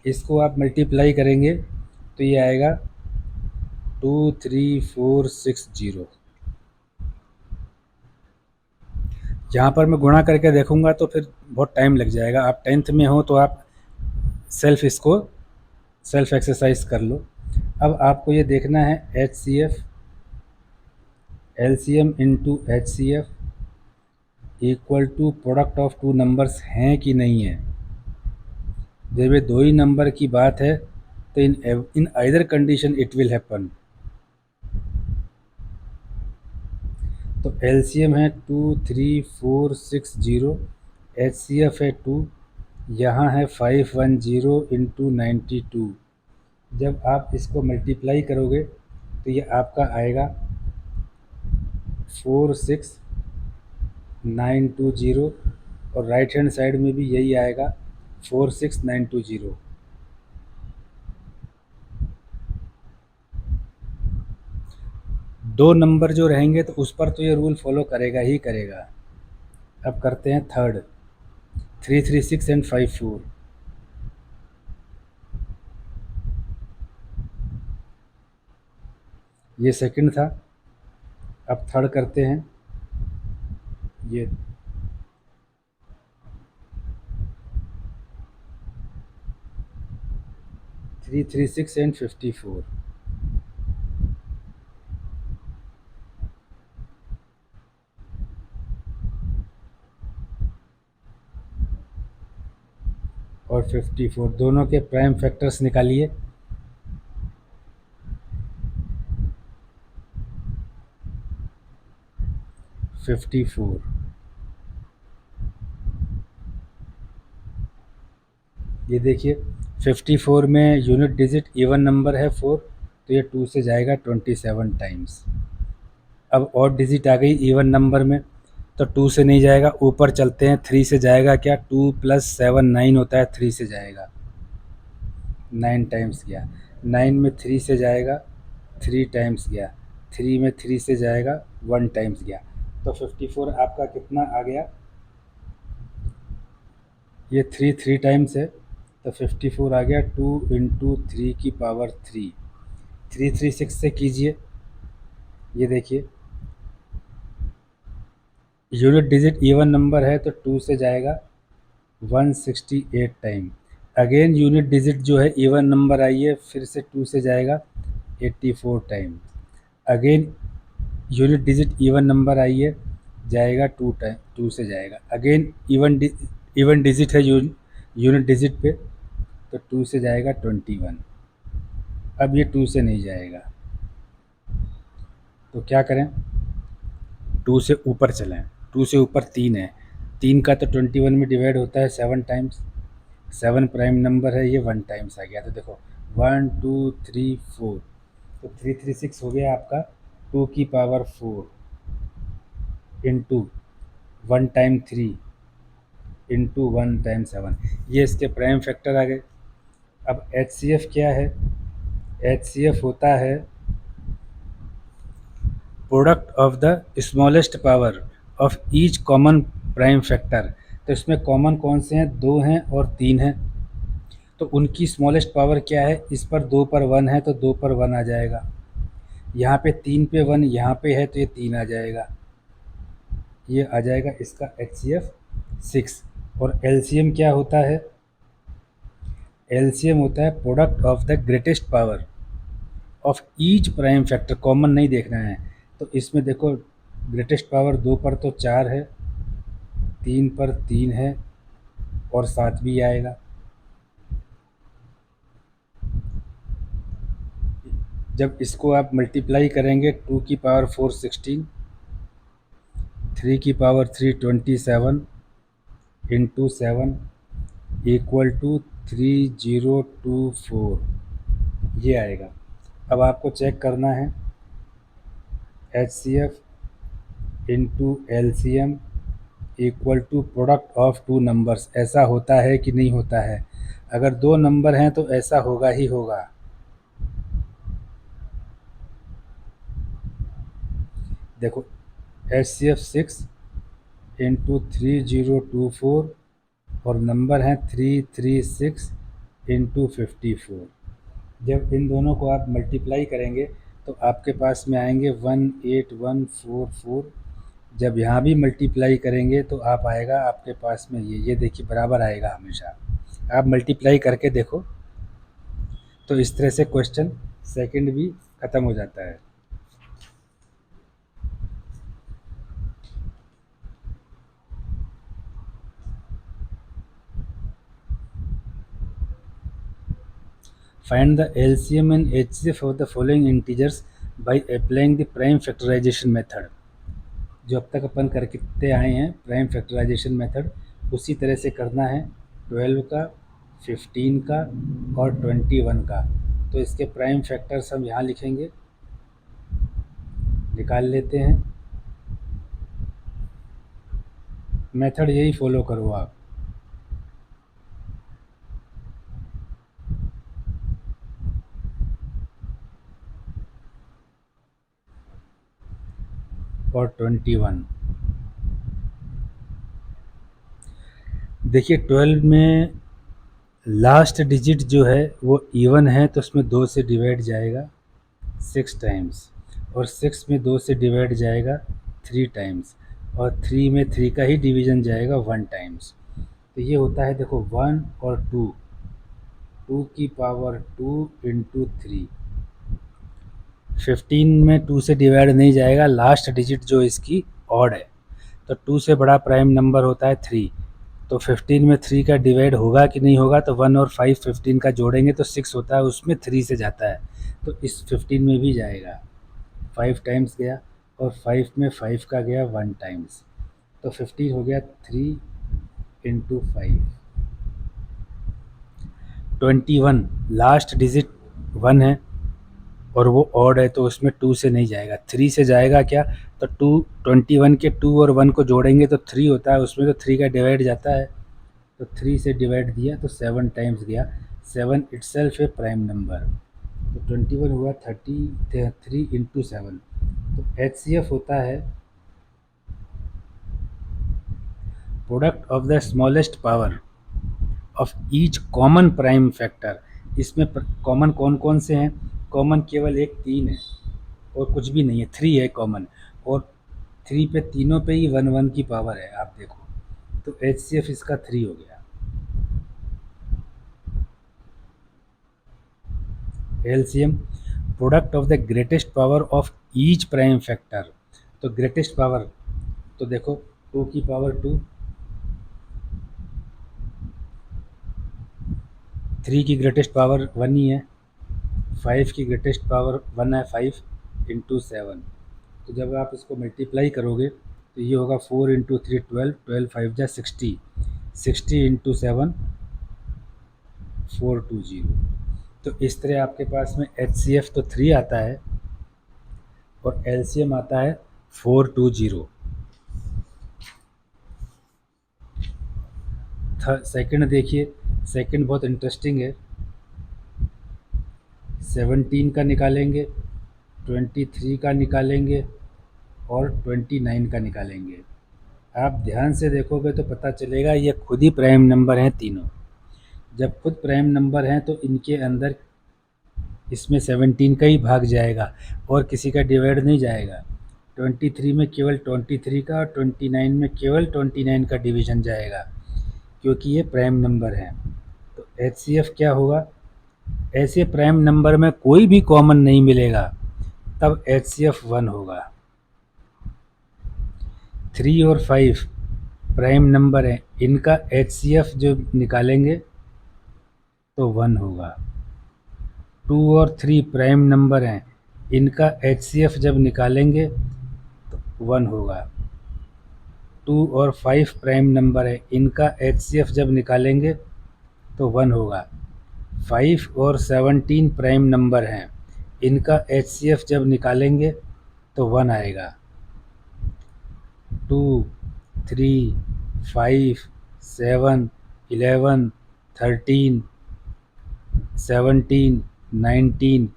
इसको आप मल्टीप्लाई करेंगे तो ये आएगा 23460। यहाँ पर मैं गुणा करके देखूंगा तो फिर बहुत टाइम लग जाएगा। आप 10th में हो तो आप इसको सेल्फ एक्सरसाइज कर लो। अब आपको ये देखना है H C F LCM into H C F equal to product of two numbers हैं कि नहीं है। जब ये दो ही नंबर की बात है तो in either condition it will happen. तो LCM है 23460, HCF है 2, यहाँ है 510 इंटू 92। जब आप इसको मल्टीप्लाई करोगे तो ये आपका आएगा 46920 और राइट हैंड साइड में भी यही आएगा 46920। दो नंबर जो रहेंगे तो उस पर तो ये रूल फॉलो करेगा ही करेगा। अब करते हैं थर्ड, 336 एंड 54। ये सेकंड था। अब थर्ड करते हैं, ये 336 एंड 54। और 54 दोनों के प्राइम फैक्टर्स निकालिए। 54, ये देखिए 54 में यूनिट डिजिट इवन नंबर है 4, तो ये 2 से जाएगा 27 टाइम्स। अब और डिजिट आ गई इवन नंबर में, तो 2 से नहीं जाएगा, ऊपर चलते हैं, 3 से जाएगा। क्या 2 + 7 9 होता है, 3 से जाएगा, 9 टाइम्स गया। 9 में 3 से जाएगा, 3 टाइम्स गया। 3 में 3 से जाएगा, 1 टाइम्स गया। तो 54 आपका कितना आ गया, ये 3 टाइम्स है, तो 54 आ गया 2 इंटू 3 की पावर 3। 336 से कीजिए, ये देखिए यूनिट डिजिट इवन नंबर है तो 2 से जाएगा 168 टाइम। अगेन यूनिट डिजिट जो है इवन नंबर आई है, फिर से 2 से जाएगा 84 time. Again unit digit even number आई है, जाएगा 2 टाइम, 2 से जाएगा। अगेन इवन डिजिट है यूनिट डिजिट पे, तो 2 से जाएगा 21। अब ये 2 से नहीं जाएगा, तो क्या करें, 2 से ऊपर चलें। 2 से ऊपर 3 है, 3 का तो 21 में डिवाइड होता है 7 टाइम्स। 7 प्राइम नंबर है, ये 1 टाइम्स आ गया। तो देखो 1 2 3 4, तो 336 हो गया आपका 2 की power 4 into 1 time 3 into 1 time 7, ये इसके प्राइम फैक्टर आ गए। अब HCF क्या है, HCF होता है product of the smallest power of each common prime factor. तो इसमें कॉमन कौन से हैं, 2 हैं और 3 हैं, तो उनकी स्मॉलेस्ट पावर क्या है, इस पर 2 पर 1 है तो 2 पर 1 आ जाएगा। यहाँ पे 3 पे 1 यहाँ पे है तो ये 3 आ जाएगा, ये आ जाएगा इसका HCF 6। और LCM क्या होता है, LCM होता है product of the greatest power of each prime factor. Common नहीं देखना है, तो इसमें देखो ग्रेटेस्ट पावर 2 पर तो 4 है, 3 पर 3 है और 7 भी आएगा। जब इसको आप मल्टीप्लाई करेंगे, 2 की पावर 4 16, 3 की पावर 3 27 इंटू 7 इक्वल टू 3024, ये आएगा। अब आपको चेक करना है HCF into LCM equal to product of two numbers, ऐसा होता है कि नहीं होता है? अगर दो नंबर हैं तो ऐसा होगा ही होगा। देखो, HCF 6 इंटू 3024 और नंबर हैं 336 इंटू 54। जब इन दोनों को आप मल्टीप्लाई करेंगे तो आपके पास में आएंगे 18144। जब यहाँ भी मल्टीप्लाई करेंगे तो आप आएगा आपके पास में ये देखिए बराबर आएगा हमेशा। आप मल्टीप्लाई करके देखो तो इस तरह से क्वेश्चन सेकंड भी ख़त्म हो जाता है। Find the LCM and HCF of the following integers by applying the prime factorisation method. जो अब तक अपन करते आए हैं प्राइम फैक्टराइजेशन मेथड, उसी तरह से करना है 12 का, 15 का और 21 का। तो इसके प्राइम फैक्टर्स हम यहाँ लिखेंगे, निकाल लेते हैं। मेथड यही फॉलो करो आप। और 21 देखिए, 12 में लास्ट डिजिट जो है वो इवन है तो उसमें 2 से डिवाइड जाएगा 6 टाइम्स, और 6 में 2 से डिवाइड जाएगा 3 टाइम्स, और 3 में 3 का ही डिवीज़न जाएगा 1 टाइम्स। तो ये होता है, देखो 1 और 2, 2 की पावर 2 इंटू 3। 15 में 2 से डिवाइड नहीं जाएगा, लास्ट डिजिट जो इसकी ऑड है, तो 2 से बड़ा प्राइम नंबर होता है 3। तो 15 में 3 का डिवाइड होगा कि नहीं होगा? तो 1 और 5 15 का जोड़ेंगे तो 6 होता है, उसमें 3 से जाता है, तो इस 15 में भी जाएगा। 5 टाइम्स गया और 5 में 5 का गया 1 टाइम्स, तो 15 हो गया 3 इंटू 5। 21 लास्ट डिजिट 1 है और वो ऑड है, तो उसमें 2 से नहीं जाएगा, 3 से जाएगा। क्या? तो 21 के 2 और 1 को जोड़ेंगे तो 3 होता है, उसमें तो 3 का डिवाइड जाता है, तो 3 से डिवाइड दिया तो 7 टाइम्स गया। 7 इटसेल्फ है प्राइम नंबर, तो 21 हुआ 33 इंटू 7। तो HCF होता है product of the smallest power of each common prime factor. इसमें कॉमन कौन कौन से हैं? कॉमन केवल एक 3 है और कुछ भी नहीं है, 3 है कॉमन, और 3 पे तीनों पे ही 1 1 की पावर है, आप देखो। तो HCF इसका 3 हो गया। LCM product of the greatest power of each prime factor. तो ग्रेटेस्ट पावर, तो देखो 2 की पावर 2, 3 की ग्रेटेस्ट पावर 1 ही है, 5 की ग्रेटेस्ट पावर 1 है, 5 इंटू 7। तो जब आप इसको मल्टीप्लाई करोगे तो ये होगा 4 इंटू 3 12, 12 5 जा 60, 60 इंटू 7 420। तो इस तरह आपके पास में HCF तो 3 आता है और LCM आता है 420। सेकंड देखिए, सेकंड बहुत इंटरेस्टिंग है। 17 का निकालेंगे, 23 का निकालेंगे और 29 का निकालेंगे। आप ध्यान से देखोगे तो पता चलेगा ये खुद ही प्राइम नंबर हैं तीनों। जब खुद प्राइम नंबर हैं तो इनके अंदर इसमें 17 का ही भाग जाएगा और किसी का डिवाइड नहीं जाएगा। 23 में केवल 23 का और 29 में केवल 29 का डिवीज़न जाएगा, क्योंकि ये प्राइम नंबर हैं। तो HCF क्या होगा? ऐसे प्राइम नंबर में कोई भी कॉमन नहीं मिलेगा, तब HCF 1 होगा। 3 और 5 प्राइम नंबर हैं, इनका HCF जो निकालेंगे तो 1 होगा। 2 और 3 प्राइम नंबर हैं, इनका HCF जब निकालेंगे तो 1 होगा। 2 और 5 प्राइम नंबर है, इनका HCF जब निकालेंगे तो 1 होगा। 5 और 17 प्राइम नंबर हैं, इनका HCF जब निकालेंगे तो 1 आएगा। 2, 3, 5, 7, 11, 13, 17, 19,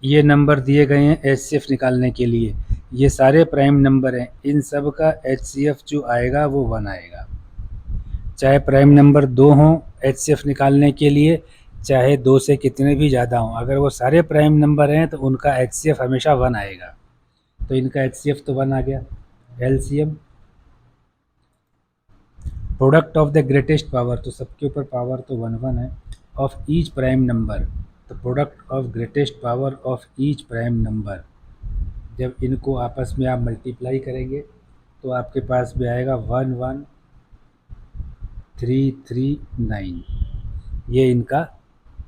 ये नंबर दिए गए हैं एचसीएफ निकालने के लिए। ये सारे प्राइम नंबर हैं, इन सब का एचसीएफ जो आएगा वो 1 आएगा। चाहे प्राइम नंबर 2 हों एचसीएफ निकालने के लिए, चाहे 2 से कितने भी ज़्यादा हों, अगर वो सारे प्राइम नंबर हैं तो उनका एचसीएफ हमेशा 1 आएगा। तो इनका एचसीएफ तो 1 आ गया। LCM, product of the greatest power, तो सबके ऊपर पावर तो 1 1 है, ऑफ ईच प्राइम नंबर, तो product of greatest power of each prime number, जब इनको आपस में आप मल्टीप्लाई करेंगे तो आपके पास भी आएगा 11339, ये इनका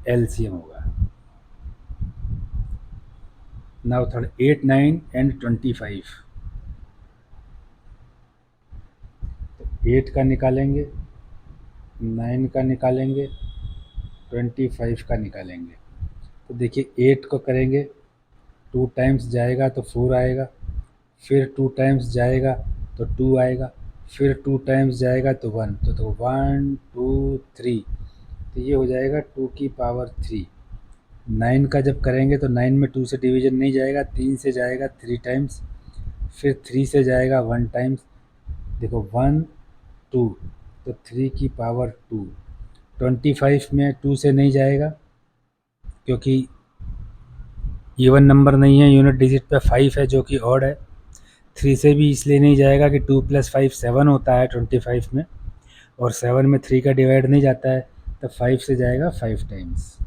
एलसीएम होगा। नाउ थर्ड 8, 9 एंड 25, तो 8 का निकालेंगे, 9 का निकालेंगे, 25 का निकालेंगे। तो देखिए 8 को करेंगे, 2 टाइम्स जाएगा तो 4 आएगा, फिर 2 टाइम्स जाएगा तो 2 आएगा, फिर 2 टाइम्स जाएगा तो 1, तो 1 2 3, तो ये हो जाएगा 2 की पावर 3। 9 का जब करेंगे तो 9 में 2 से डिवीज़न नहीं जाएगा, 3 से जाएगा 3 टाइम्स, फिर 3 से जाएगा 1 टाइम्स, देखो 1 2, तो 3 की पावर 2। 25 में 2 से नहीं जाएगा क्योंकि इवन नंबर नहीं है, यूनिट डिजिट पे 5 है जो कि ऑड है। 3 से भी इसलिए नहीं जाएगा कि 2 + 5 7 होता है 25 में, और 7 में 3 का डिवाइड नहीं जाता है, तो 5 से जाएगा 5 टाइम्स,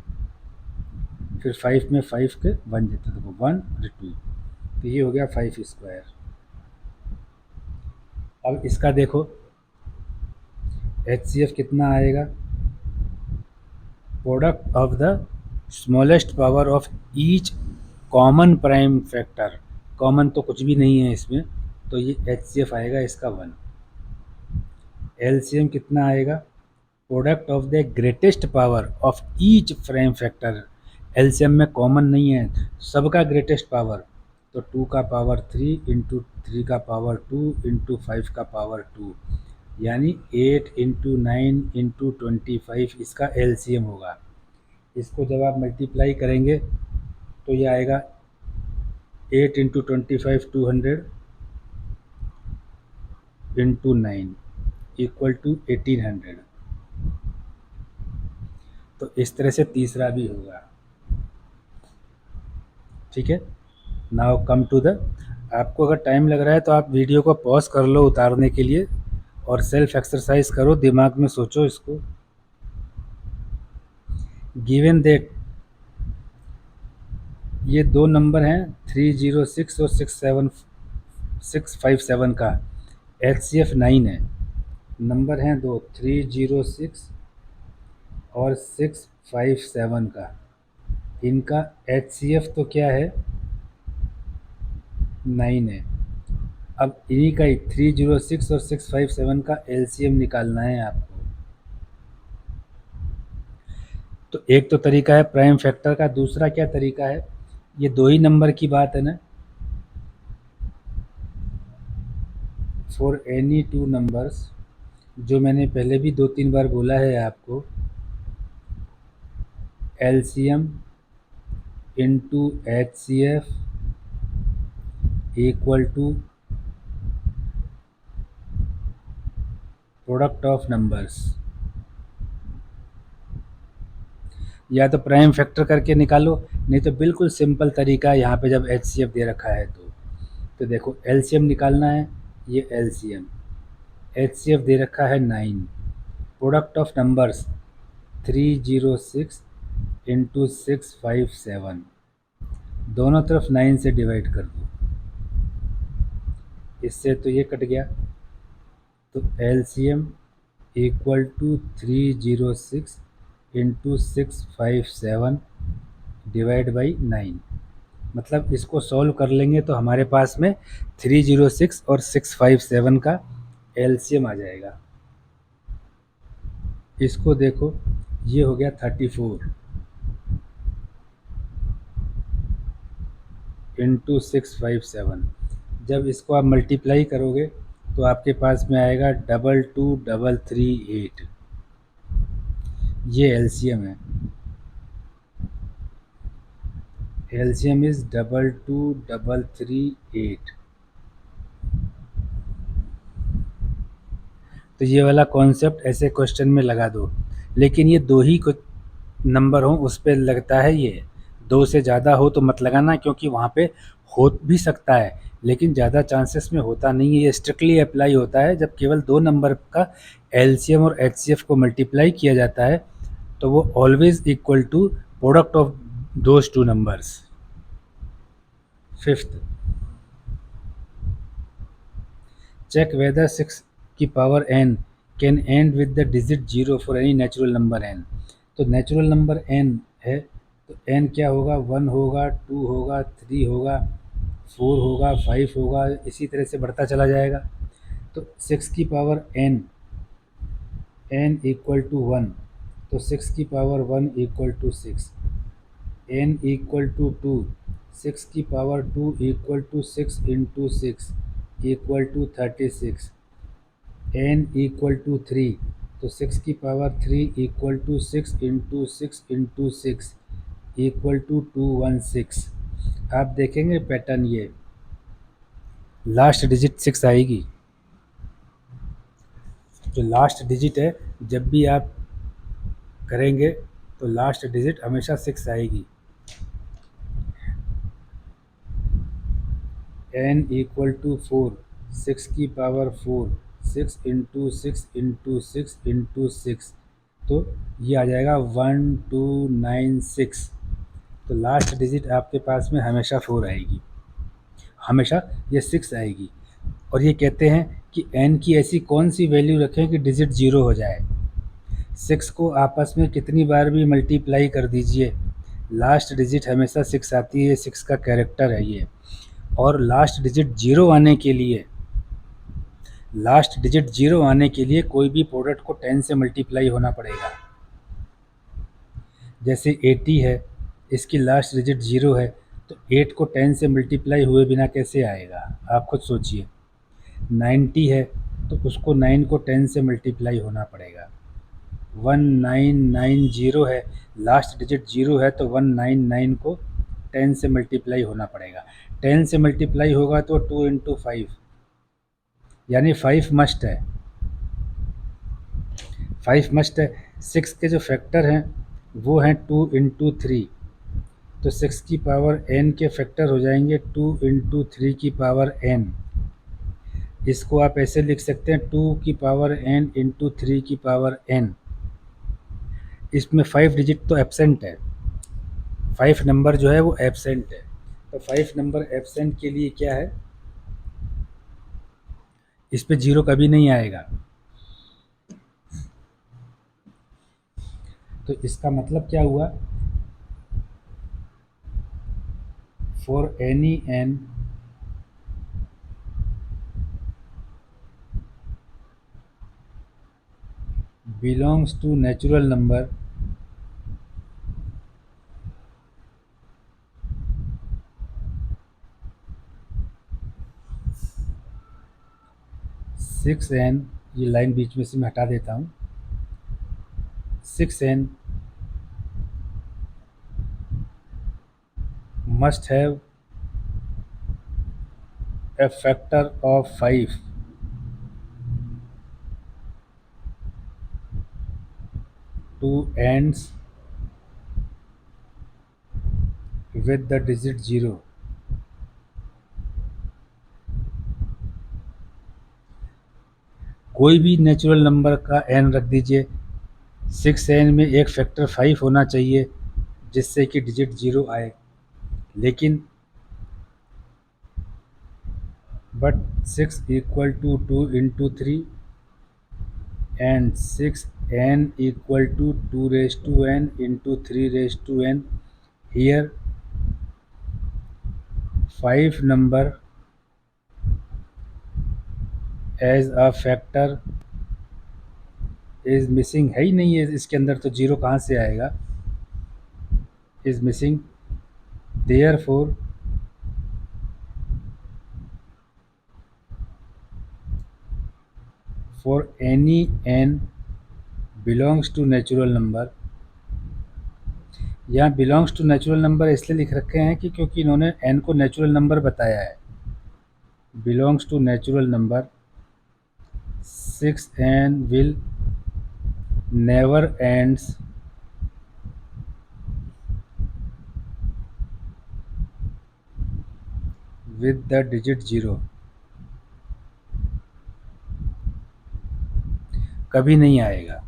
फिर 5 में 5 के 1 देते, देखो 1 और 2, तो ये हो गया 5 स्क्वायर। अब इसका देखो एचसीएफ कितना आएगा, product of the smallest power of each common prime factor, common तो कुछ भी नहीं है इसमें, तो ये एचसीएफ आएगा इसका 1। एलसीएम कितना आएगा, product of the greatest power of each prime factor, LCM में कॉमन नहीं है, सबका ग्रेटेस्ट पावर, तो 2 का पावर 3 इंटू 3 का पावर 2 इंटू 5 का पावर 2, यानी 8 इंटू 9 इंटू 25 इसका एलसीएम होगा। इसको जब आप मल्टीप्लाई करेंगे तो ये आएगा 8 इंटू 25 200 इंटू 9 इक्वल टू 1800, तो इस तरह से तीसरा भी होगा। ठीक है, नाउ कम टू द, आपको अगर टाइम लग रहा है तो आप वीडियो को पॉज कर लो उतारने के लिए, और सेल्फ एक्सरसाइज करो, दिमाग में सोचो इसको। गिवन दैट ये 2 नंबर हैं 306 और 657 का एचसीएफ 9 है, नंबर हैं 2 306 और 657 का, इनका एचसीएफ तो क्या है 9 है। अब इन्हीं का ही 306 और 657 का एलसीएम निकालना है आपको। तो एक तो तरीका है प्राइम फैक्टर का, दूसरा क्या तरीका है, ये 2 ही नंबर की बात है ना, फॉर एनी 2 नंबर्स, जो मैंने पहले भी 2-3 बार बोला है आपको, LCM into HCF equal to product of numbers. या तो प्राइम फैक्टर करके निकालो, नहीं तो बिल्कुल सिंपल तरीका है, यहाँ पे जब एचसीएफ दे रखा है तो देखो एलसीएम निकालना है, ये एलसीएम, एचसीएफ दे रखा है 9, प्रोडक्ट ऑफ नंबर्स 306 इंटू 657, दोनों तरफ 9 से डिवाइड कर दो, इससे तो ये कट गया, तो LCM equal to 306 into 657 divide by 9, मतलब इसको सॉल्व कर लेंगे तो हमारे पास में 306 और 657 का एलसीएम आ जाएगा। इसको देखो, ये हो गया 34 इंटू 657, जब इसको आप मल्टीप्लाई करोगे तो आपके पास में आएगा 222338। ये एलसीएम है। LCM is 222338। तो ये वाला कॉन्सेप्ट ऐसे क्वेश्चन में लगा दो, लेकिन ये दो ही कुछ नंबर हो उस पर लगता है ये। दो से ज़्यादा हो तो मत लगाना, क्योंकि वहाँ पे हो भी सकता है लेकिन ज़्यादा चांसेस में होता नहीं है। ये स्ट्रिक्टली अप्लाई होता है जब केवल दो नंबर का एलसीएम और एचसीएफ को मल्टीप्लाई किया जाता है, तो वो always equal to product of those two numbers. Fifth, check whether 6 की power n can end with the digit 0 for any natural number n। तो नेचुरल नंबर n है, तो n क्या होगा? 1 होगा, 2 होगा, 3 होगा, 4 होगा, 5 होगा, इसी तरह से बढ़ता चला जाएगा। तो 6 की पावर n इक्वल टू 1, तो 6 की power 1 equal to 6। n equal to 2, 6 की power 2 equal to 6 into 6 equal to 36। n equal to 3, तो 6 की power 3 equal to 6 into 6 into 6 equal to 216। आप देखेंगे पैटर्न, ये लास्ट डिजिट 6 आएगी। जो लास्ट डिजिट है, जब भी आप करेंगे तो लास्ट डिजिट हमेशा 6 आएगी। n इक्वल टू 4, 6 की पावर 4, 6 इंटू 6 इंटू 6 इंटू 6, तो ये आ जाएगा 1296। तो लास्ट डिजिट आपके पास में हमेशा 4 आएगी, हमेशा ये 6 आएगी। और ये कहते हैं कि n की ऐसी कौन सी वैल्यू रखें कि डिजिट 0 हो जाए। 6 को आपस में कितनी बार भी मल्टीप्लाई कर दीजिए, लास्ट डिजिट हमेशा 6 आती है। 6 का कैरेक्टर है ये। और लास्ट डिजिट 0 आने के लिए कोई भी प्रोडक्ट को 10 से मल्टीप्लाई होना पड़ेगा। जैसे 80 है, इसकी लास्ट डिजिट 0 है, तो 8 को 10 से मल्टीप्लाई हुए बिना कैसे आएगा, आप खुद सोचिए। 90 है, तो उसको 9 को 10 से मल्टीप्लाई होना पड़ेगा। 1990 है, लास्ट डिजिट 0 है, तो 199 को 10 से मल्टीप्लाई होना पड़ेगा। 10 से मल्टीप्लाई होगा तो 2 इंटू 5, यानी 5 मस्ट है। 5 मस्ट है। 6 के जो फैक्टर हैं वो हैं 2 इंटू 3, तो 6 की पावर n के फैक्टर हो जाएंगे 2 इंटू 3 की पावर n। इसको आप ऐसे लिख सकते हैं 2 की पावर n इंटू 3 की पावर n। इसमें 5 डिजिट तो एब्सेंट है, 5 नंबर जो है वो एब्सेंट है। तो 5 नंबर एब्सेंट के लिए क्या है, इस पे 0 कभी नहीं आएगा। तो इसका मतलब क्या हुआ, for any n belongs to natural number, six N, ये लाइन बीच में से मैं हटा देता हूँ, 6n must have a factor of 5 to ends with the digit 0। कोई भी नेचुरल नंबर का n रख दीजिए, 6n में एक फैक्टर 5 होना चाहिए जिससे कि डिजिट 0 आए। लेकिन but 6 equal to 2 into 3 and 6n equal to 2 raise to n into 3 raise to n। Here 5 number as a factor is missing, है ही नहीं है इसके अंदर, तो 0 कहाँ से आएगा, is missing. Any N belongs to natural number. यहाँ बिलोंग्स टू नेचुरल नंबर इसलिए लिख रखे हैं कि क्योंकि इन्होंने एन को नेचुरल नंबर बताया है। Belongs to natural number 6n will never ends with the digit 0। कभी नहीं आएगा।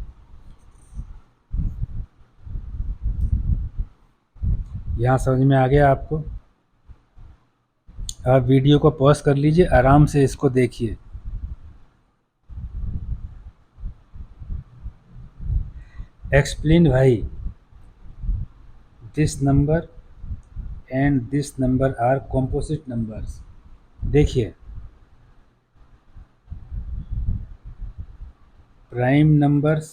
यहाँ समझ में आ गया आपको? आप वीडियो को पॉज कर लीजिए, आराम से इसको देखिए। एक्सप्लेन भाई, this number and this number are composite numbers. देखिए, प्राइम नंबर्स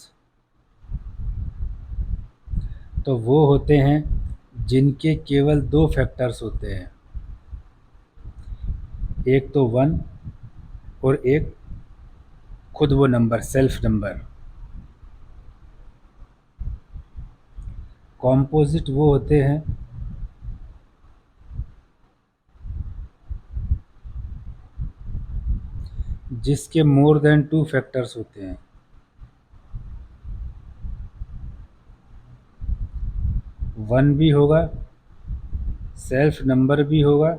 तो वो होते हैं जिनके केवल दो फैक्टर्स होते हैं, एक तो 1 और एक खुद वो नंबर, सेल्फ नंबर। कॉम्पोजिट वो होते हैं जिसके मोर देन 2 फैक्टर्स होते हैं। वन भी होगा, सेल्फ नंबर भी होगा,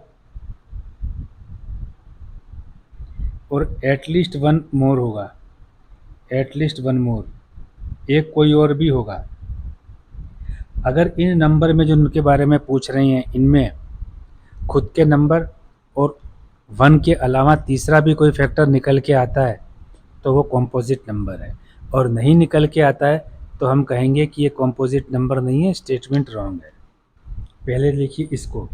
और एटलीस्ट वन मोर होगा। एटलीस्ट वन मोर, एक कोई और भी होगा। अगर इन नंबर में जो उनके बारे में पूछ रही हैं, इनमें खुद के नंबर और 1 के अलावा तीसरा भी कोई फैक्टर निकल के आता है तो वो कॉम्पोजिट नंबर है, और नहीं निकल के आता है तो हम कहेंगे कि ये कॉम्पोजिट नंबर नहीं है, स्टेटमेंट रॉन्ग है। पहले लिखिए इसको,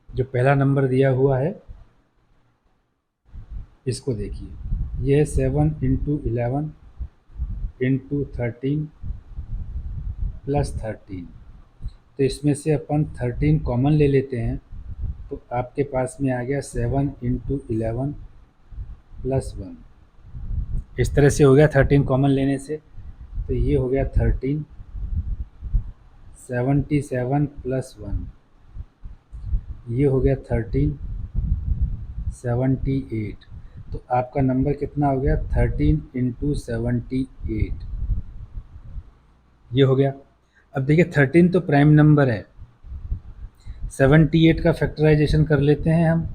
जो पहला नंबर दिया हुआ है इसको देखिए, ये है 7 × 11 × 13 + 13। तो इसमें से अपन 13 कॉमन ले लेते हैं, तो आपके पास में आ गया 7 × 11 + 1। इस तरह से हो गया 13 कॉमन लेने से, तो ये हो गया 13। 77 + 1, ये हो गया 13 78। तो आपका नंबर कितना हो गया? 13 × 78, ये हो गया। अब देखिए 13 तो प्राइम नंबर है, 78 का फैक्टराइजेशन कर लेते हैं हम।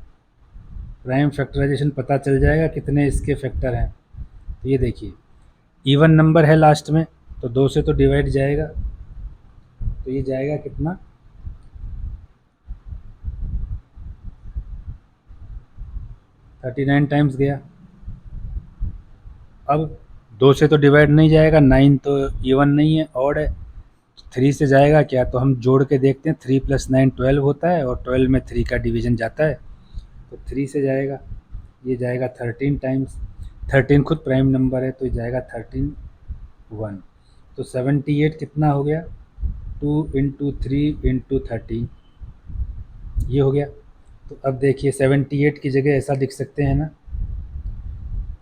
प्राइम फैक्टराइजेशन पता चल जाएगा कितने इसके फैक्टर हैं। तो ये देखिए, इवन नंबर है लास्ट में, तो 2 से तो डिवाइड जाएगा, तो ये जाएगा कितना? 39 टाइम्स गया। अब 2 से तो डिवाइड नहीं जाएगा, 9 तो इवन नहीं है, ऑड है। 3 से जाएगा क्या? तो हम जोड़ के देखते हैं, 3 + 9 12 होता है, और 12 में 3 का डिवीज़न जाता है, तो 3 से जाएगा। ये जाएगा 13 टाइम्स। 13 खुद प्राइम नंबर है, तो ये जाएगा 13 1। तो 78 कितना हो गया? 2 × 3 × 13, ये हो गया। तो अब देखिए 78 की जगह ऐसा लिख सकते हैं ना,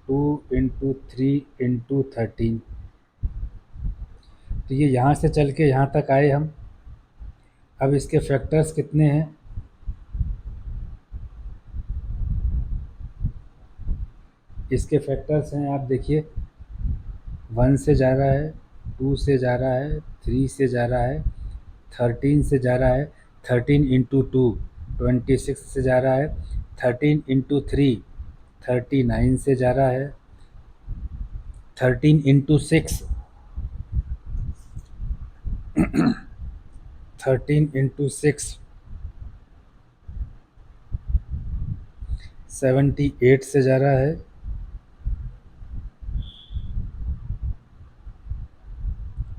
2 × 3 × 13। तो ये यहाँ से चल के यहाँ तक आए हम। अब इसके फैक्टर्स कितने हैं? इसके फैक्टर्स हैं, आप देखिए, 1 से जा रहा है, 2 से जा रहा है, 3 से जा रहा है, 13 से जा रहा है, 13 × 2 26 से जा रहा है, 13 × 3 39 से जा रहा है, 13 × 6 13 × 6 78 से जा रहा है,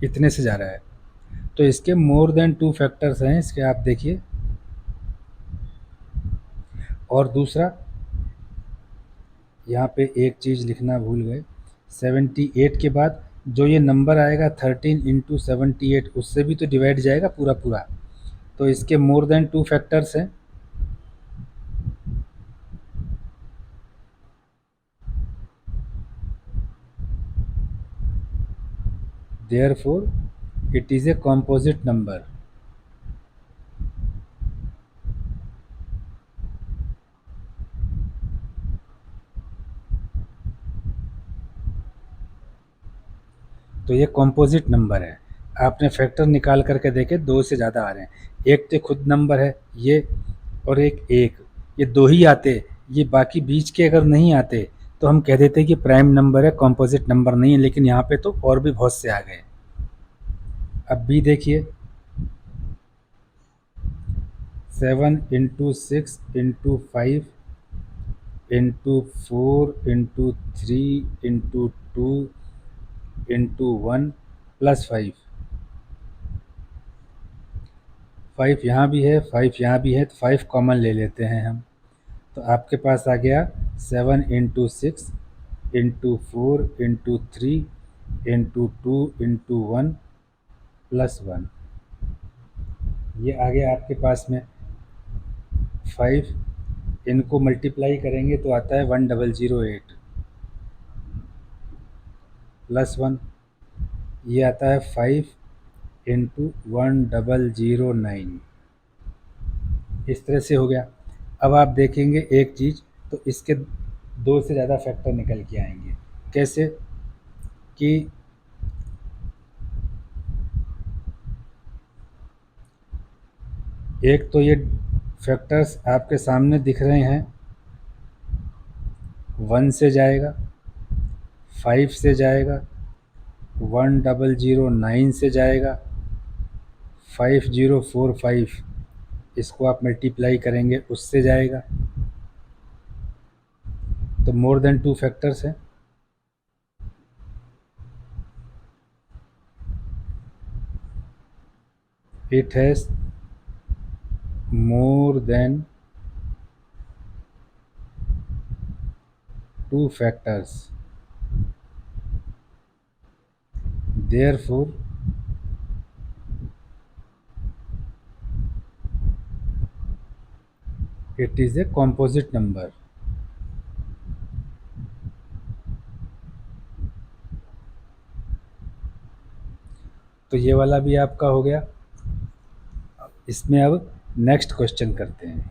इतने से जा रहा है। तो इसके मोर देन 2 फैक्टर्स हैं इसके, आप देखिए। और दूसरा, यहाँ पे एक चीज़ लिखना भूल गए, 78 के बाद जो ये नंबर आएगा 13 × 78, उससे भी तो डिवाइड जाएगा पूरा पूरा। तो इसके मोर देन 2 फैक्टर्स हैं। Therefore it is a composite number. तो ये कॉम्पोजिट नंबर है। आपने फैक्टर निकाल करके देखे, दो से ज़्यादा आ रहे हैं, एक तो खुद नंबर है ये, और एक, ये दो ही आते, ये बाकी बीच के अगर नहीं आते तो हम कह देते कि प्राइम नंबर है, कॉम्पोजिट नंबर नहीं है, लेकिन यहाँ पे तो और भी बहुत से आ गए। अब बी देखिए, 7 into 6 into 5 into 4 into 3 into 2 into 1 plus 5। 5 यहाँ भी है, 5 यहाँ भी है, तो 5 कॉमन ले लेते हैं हम। तो आपके पास आ गया 7 into 6 into 4 into 3 into 2 into 1 plus 1। ये आ गया आपके पास में 5। इनको मल्टीप्लाई करेंगे तो आता है 1008 प्लस 1। ये आता है 5 इंटू 1009। इस तरह से हो गया। अब आप देखेंगे एक चीज़, तो इसके दो से ज़्यादा फैक्टर निकल के आएंगे। कैसे कि एक तो ये फैक्टर्स आपके सामने दिख रहे हैं, 1 से जाएगा, 5 से जाएगा, 1009 से जाएगा, 5045, इसको आप मल्टीप्लाई करेंगे उससे जाएगा। तो मोर देन 2 फैक्टर्स हैं। It has more than 2 factors, therefore it is a composite number। तो ये वाला भी आपका हो गया। इसमें अब नेक्स्ट क्वेश्चन करते हैं।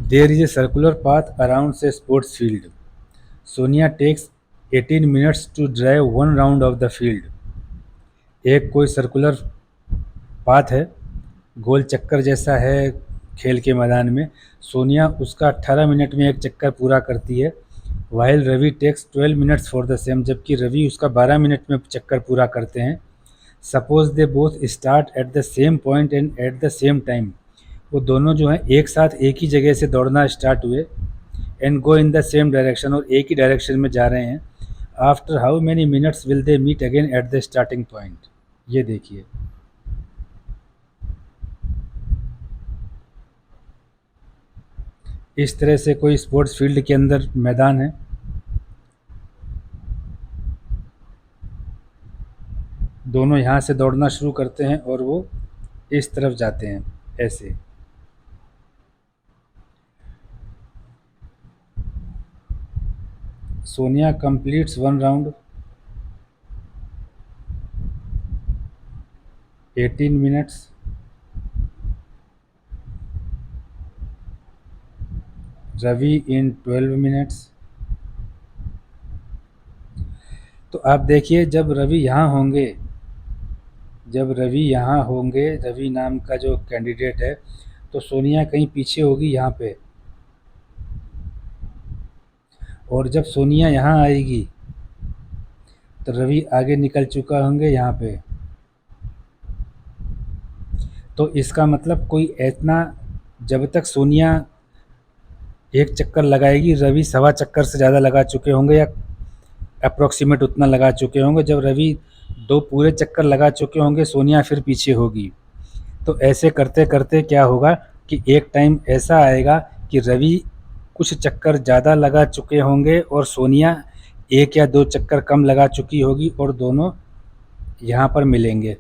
There is a circular path around से sports field. Sonia takes 18 minutes to drive 1 round of the field. एक कोई सर्कुलर पाथ है, गोल चक्कर जैसा है खेल के मैदान में। सोनिया उसका 18 मिनट में एक चक्कर पूरा करती है। While Ravi takes 12 minutes for the same, जबकि रवि उसका 12 मिनट में चक्कर पूरा करते हैं। Suppose they both start at the same point and at the same time. वो दोनों जो हैं एक साथ एक ही जगह से दौड़ना स्टार्ट हुए, and go in the same direction, और एक ही डायरेक्शन में जा रहे हैं। After how many minutes will they meet again at the starting point. ये देखिए, इस तरह से कोई स्पोर्ट्स फील्ड के अंदर मैदान है, दोनों यहाँ से दौड़ना शुरू करते हैं और वो इस तरफ जाते हैं ऐसे। Sonia completes 1 round 18 minutes, Ravi in 12 minutes. तो आप देखिए, जब रवि यहाँ होंगे, रवि नाम का जो कैंडिडेट है, तो सोनिया कहीं पीछे होगी यहाँ पे, और जब सोनिया यहाँ आएगी तो रवि आगे निकल चुका होंगे यहाँ पे। तो इसका मतलब कोई इतना, जब तक सोनिया एक चक्कर लगाएगी, रवि सवा चक्कर से ज़्यादा लगा चुके होंगे, या अप्रॉक्सीमेट उतना लगा चुके होंगे। जब रवि 2 पूरे चक्कर लगा चुके होंगे, सोनिया फिर पीछे होगी। तो ऐसे करते करते क्या होगा कि एक टाइम ऐसा आएगा कि रवि कुछ चक्कर ज़्यादा लगा चुके होंगे और सोनिया 1 या 2 चक्कर कम लगा चुकी होगी, और दोनों यहाँ पर मिलेंगे।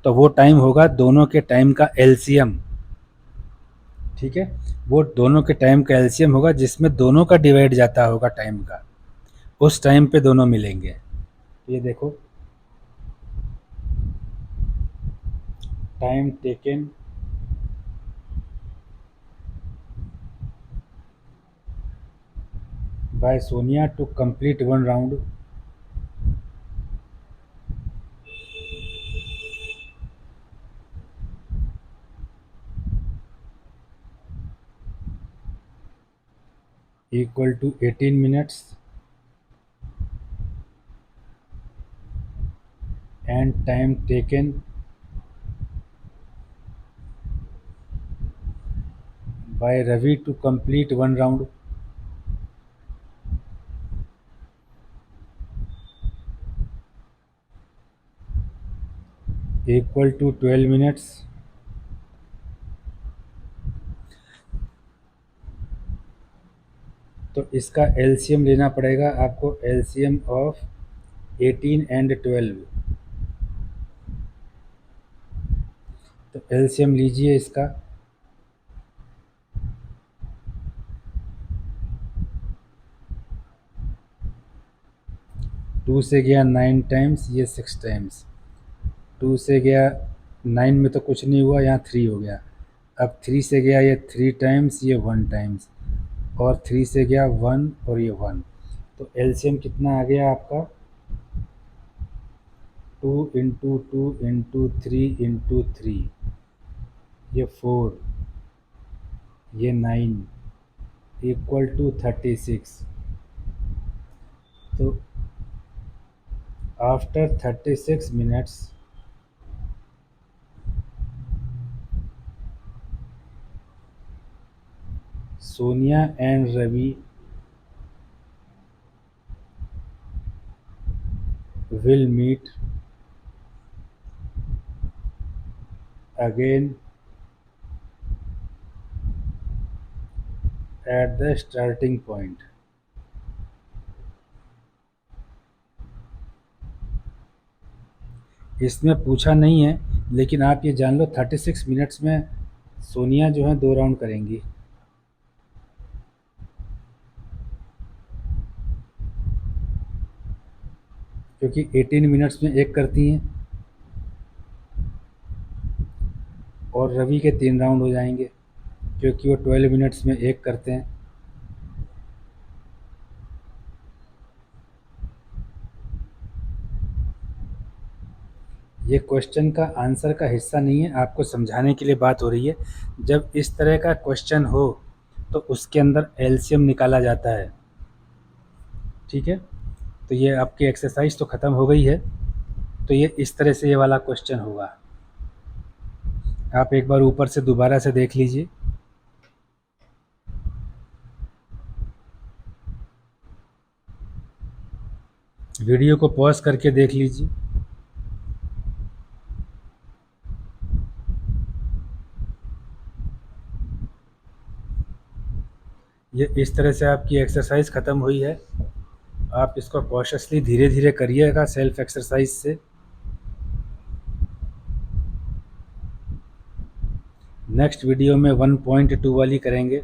तो वो टाइम होगा दोनों के टाइम का एलसीएम। ठीक है, वो दोनों के टाइम का एलसीएम होगा, जिसमें दोनों का डिवाइड जाता होगा टाइम का, उस टाइम पे दोनों मिलेंगे। ये देखो, time taken by Sonia to complete one round equal to 18 minutes, and time taken by Ravi to complete one round equal to 12 minutes। तो इसका एलसीएम लेना पड़ेगा आपको, एलसीएम ऑफ 18 एंड 12। तो एलसीएम लीजिए इसका, 2 से गया 9 टाइम्स, ये 6 टाइम्स। 2 से गया 9 में तो कुछ नहीं हुआ, यहाँ 3 हो गया। अब 3 से गया ये 3 टाइम्स, ये 1 टाइम्स, और 3 से गया 1 और ये 1। तो एलसीएम कितना आ गया आपका, 2 इंटू 2 इंटू 3 इंटू 3, ये 4, ये 9, इक्वल टू 36। तो after 36 minutes Sonia and Ravi will meet again at the starting point। इसमें पूछा नहीं है, लेकिन आप ये जान लो 36 मिनट्स में सोनिया जो है 2 राउंड करेंगी। क्योंकि 18 मिनट्स में एक करती हैं, और रवि के 3 राउंड हो जाएंगे, क्योंकि वो 12 मिनट्स में एक करते हैं। ये क्वेश्चन का आंसर का हिस्सा नहीं है, आपको समझाने के लिए बात हो रही है। जब इस तरह का क्वेश्चन हो तो उसके अंदर एलसीएम निकाला जाता है, ठीक है। तो ये आपकी एक्सरसाइज तो ख़त्म हो गई है। तो ये इस तरह से ये वाला क्वेश्चन होगा। आप एक बार ऊपर से दोबारा से देख लीजिए, वीडियो को पॉज करके देख लीजिए। ये इस तरह से आपकी एक्सरसाइज ख़त्म हुई है। आप इसको कॉशियसली धीरे धीरे करिएगा सेल्फ एक्सरसाइज से। नेक्स्ट वीडियो में 1.2 वाली करेंगे।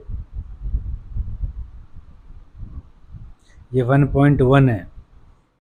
ये 1.1 है।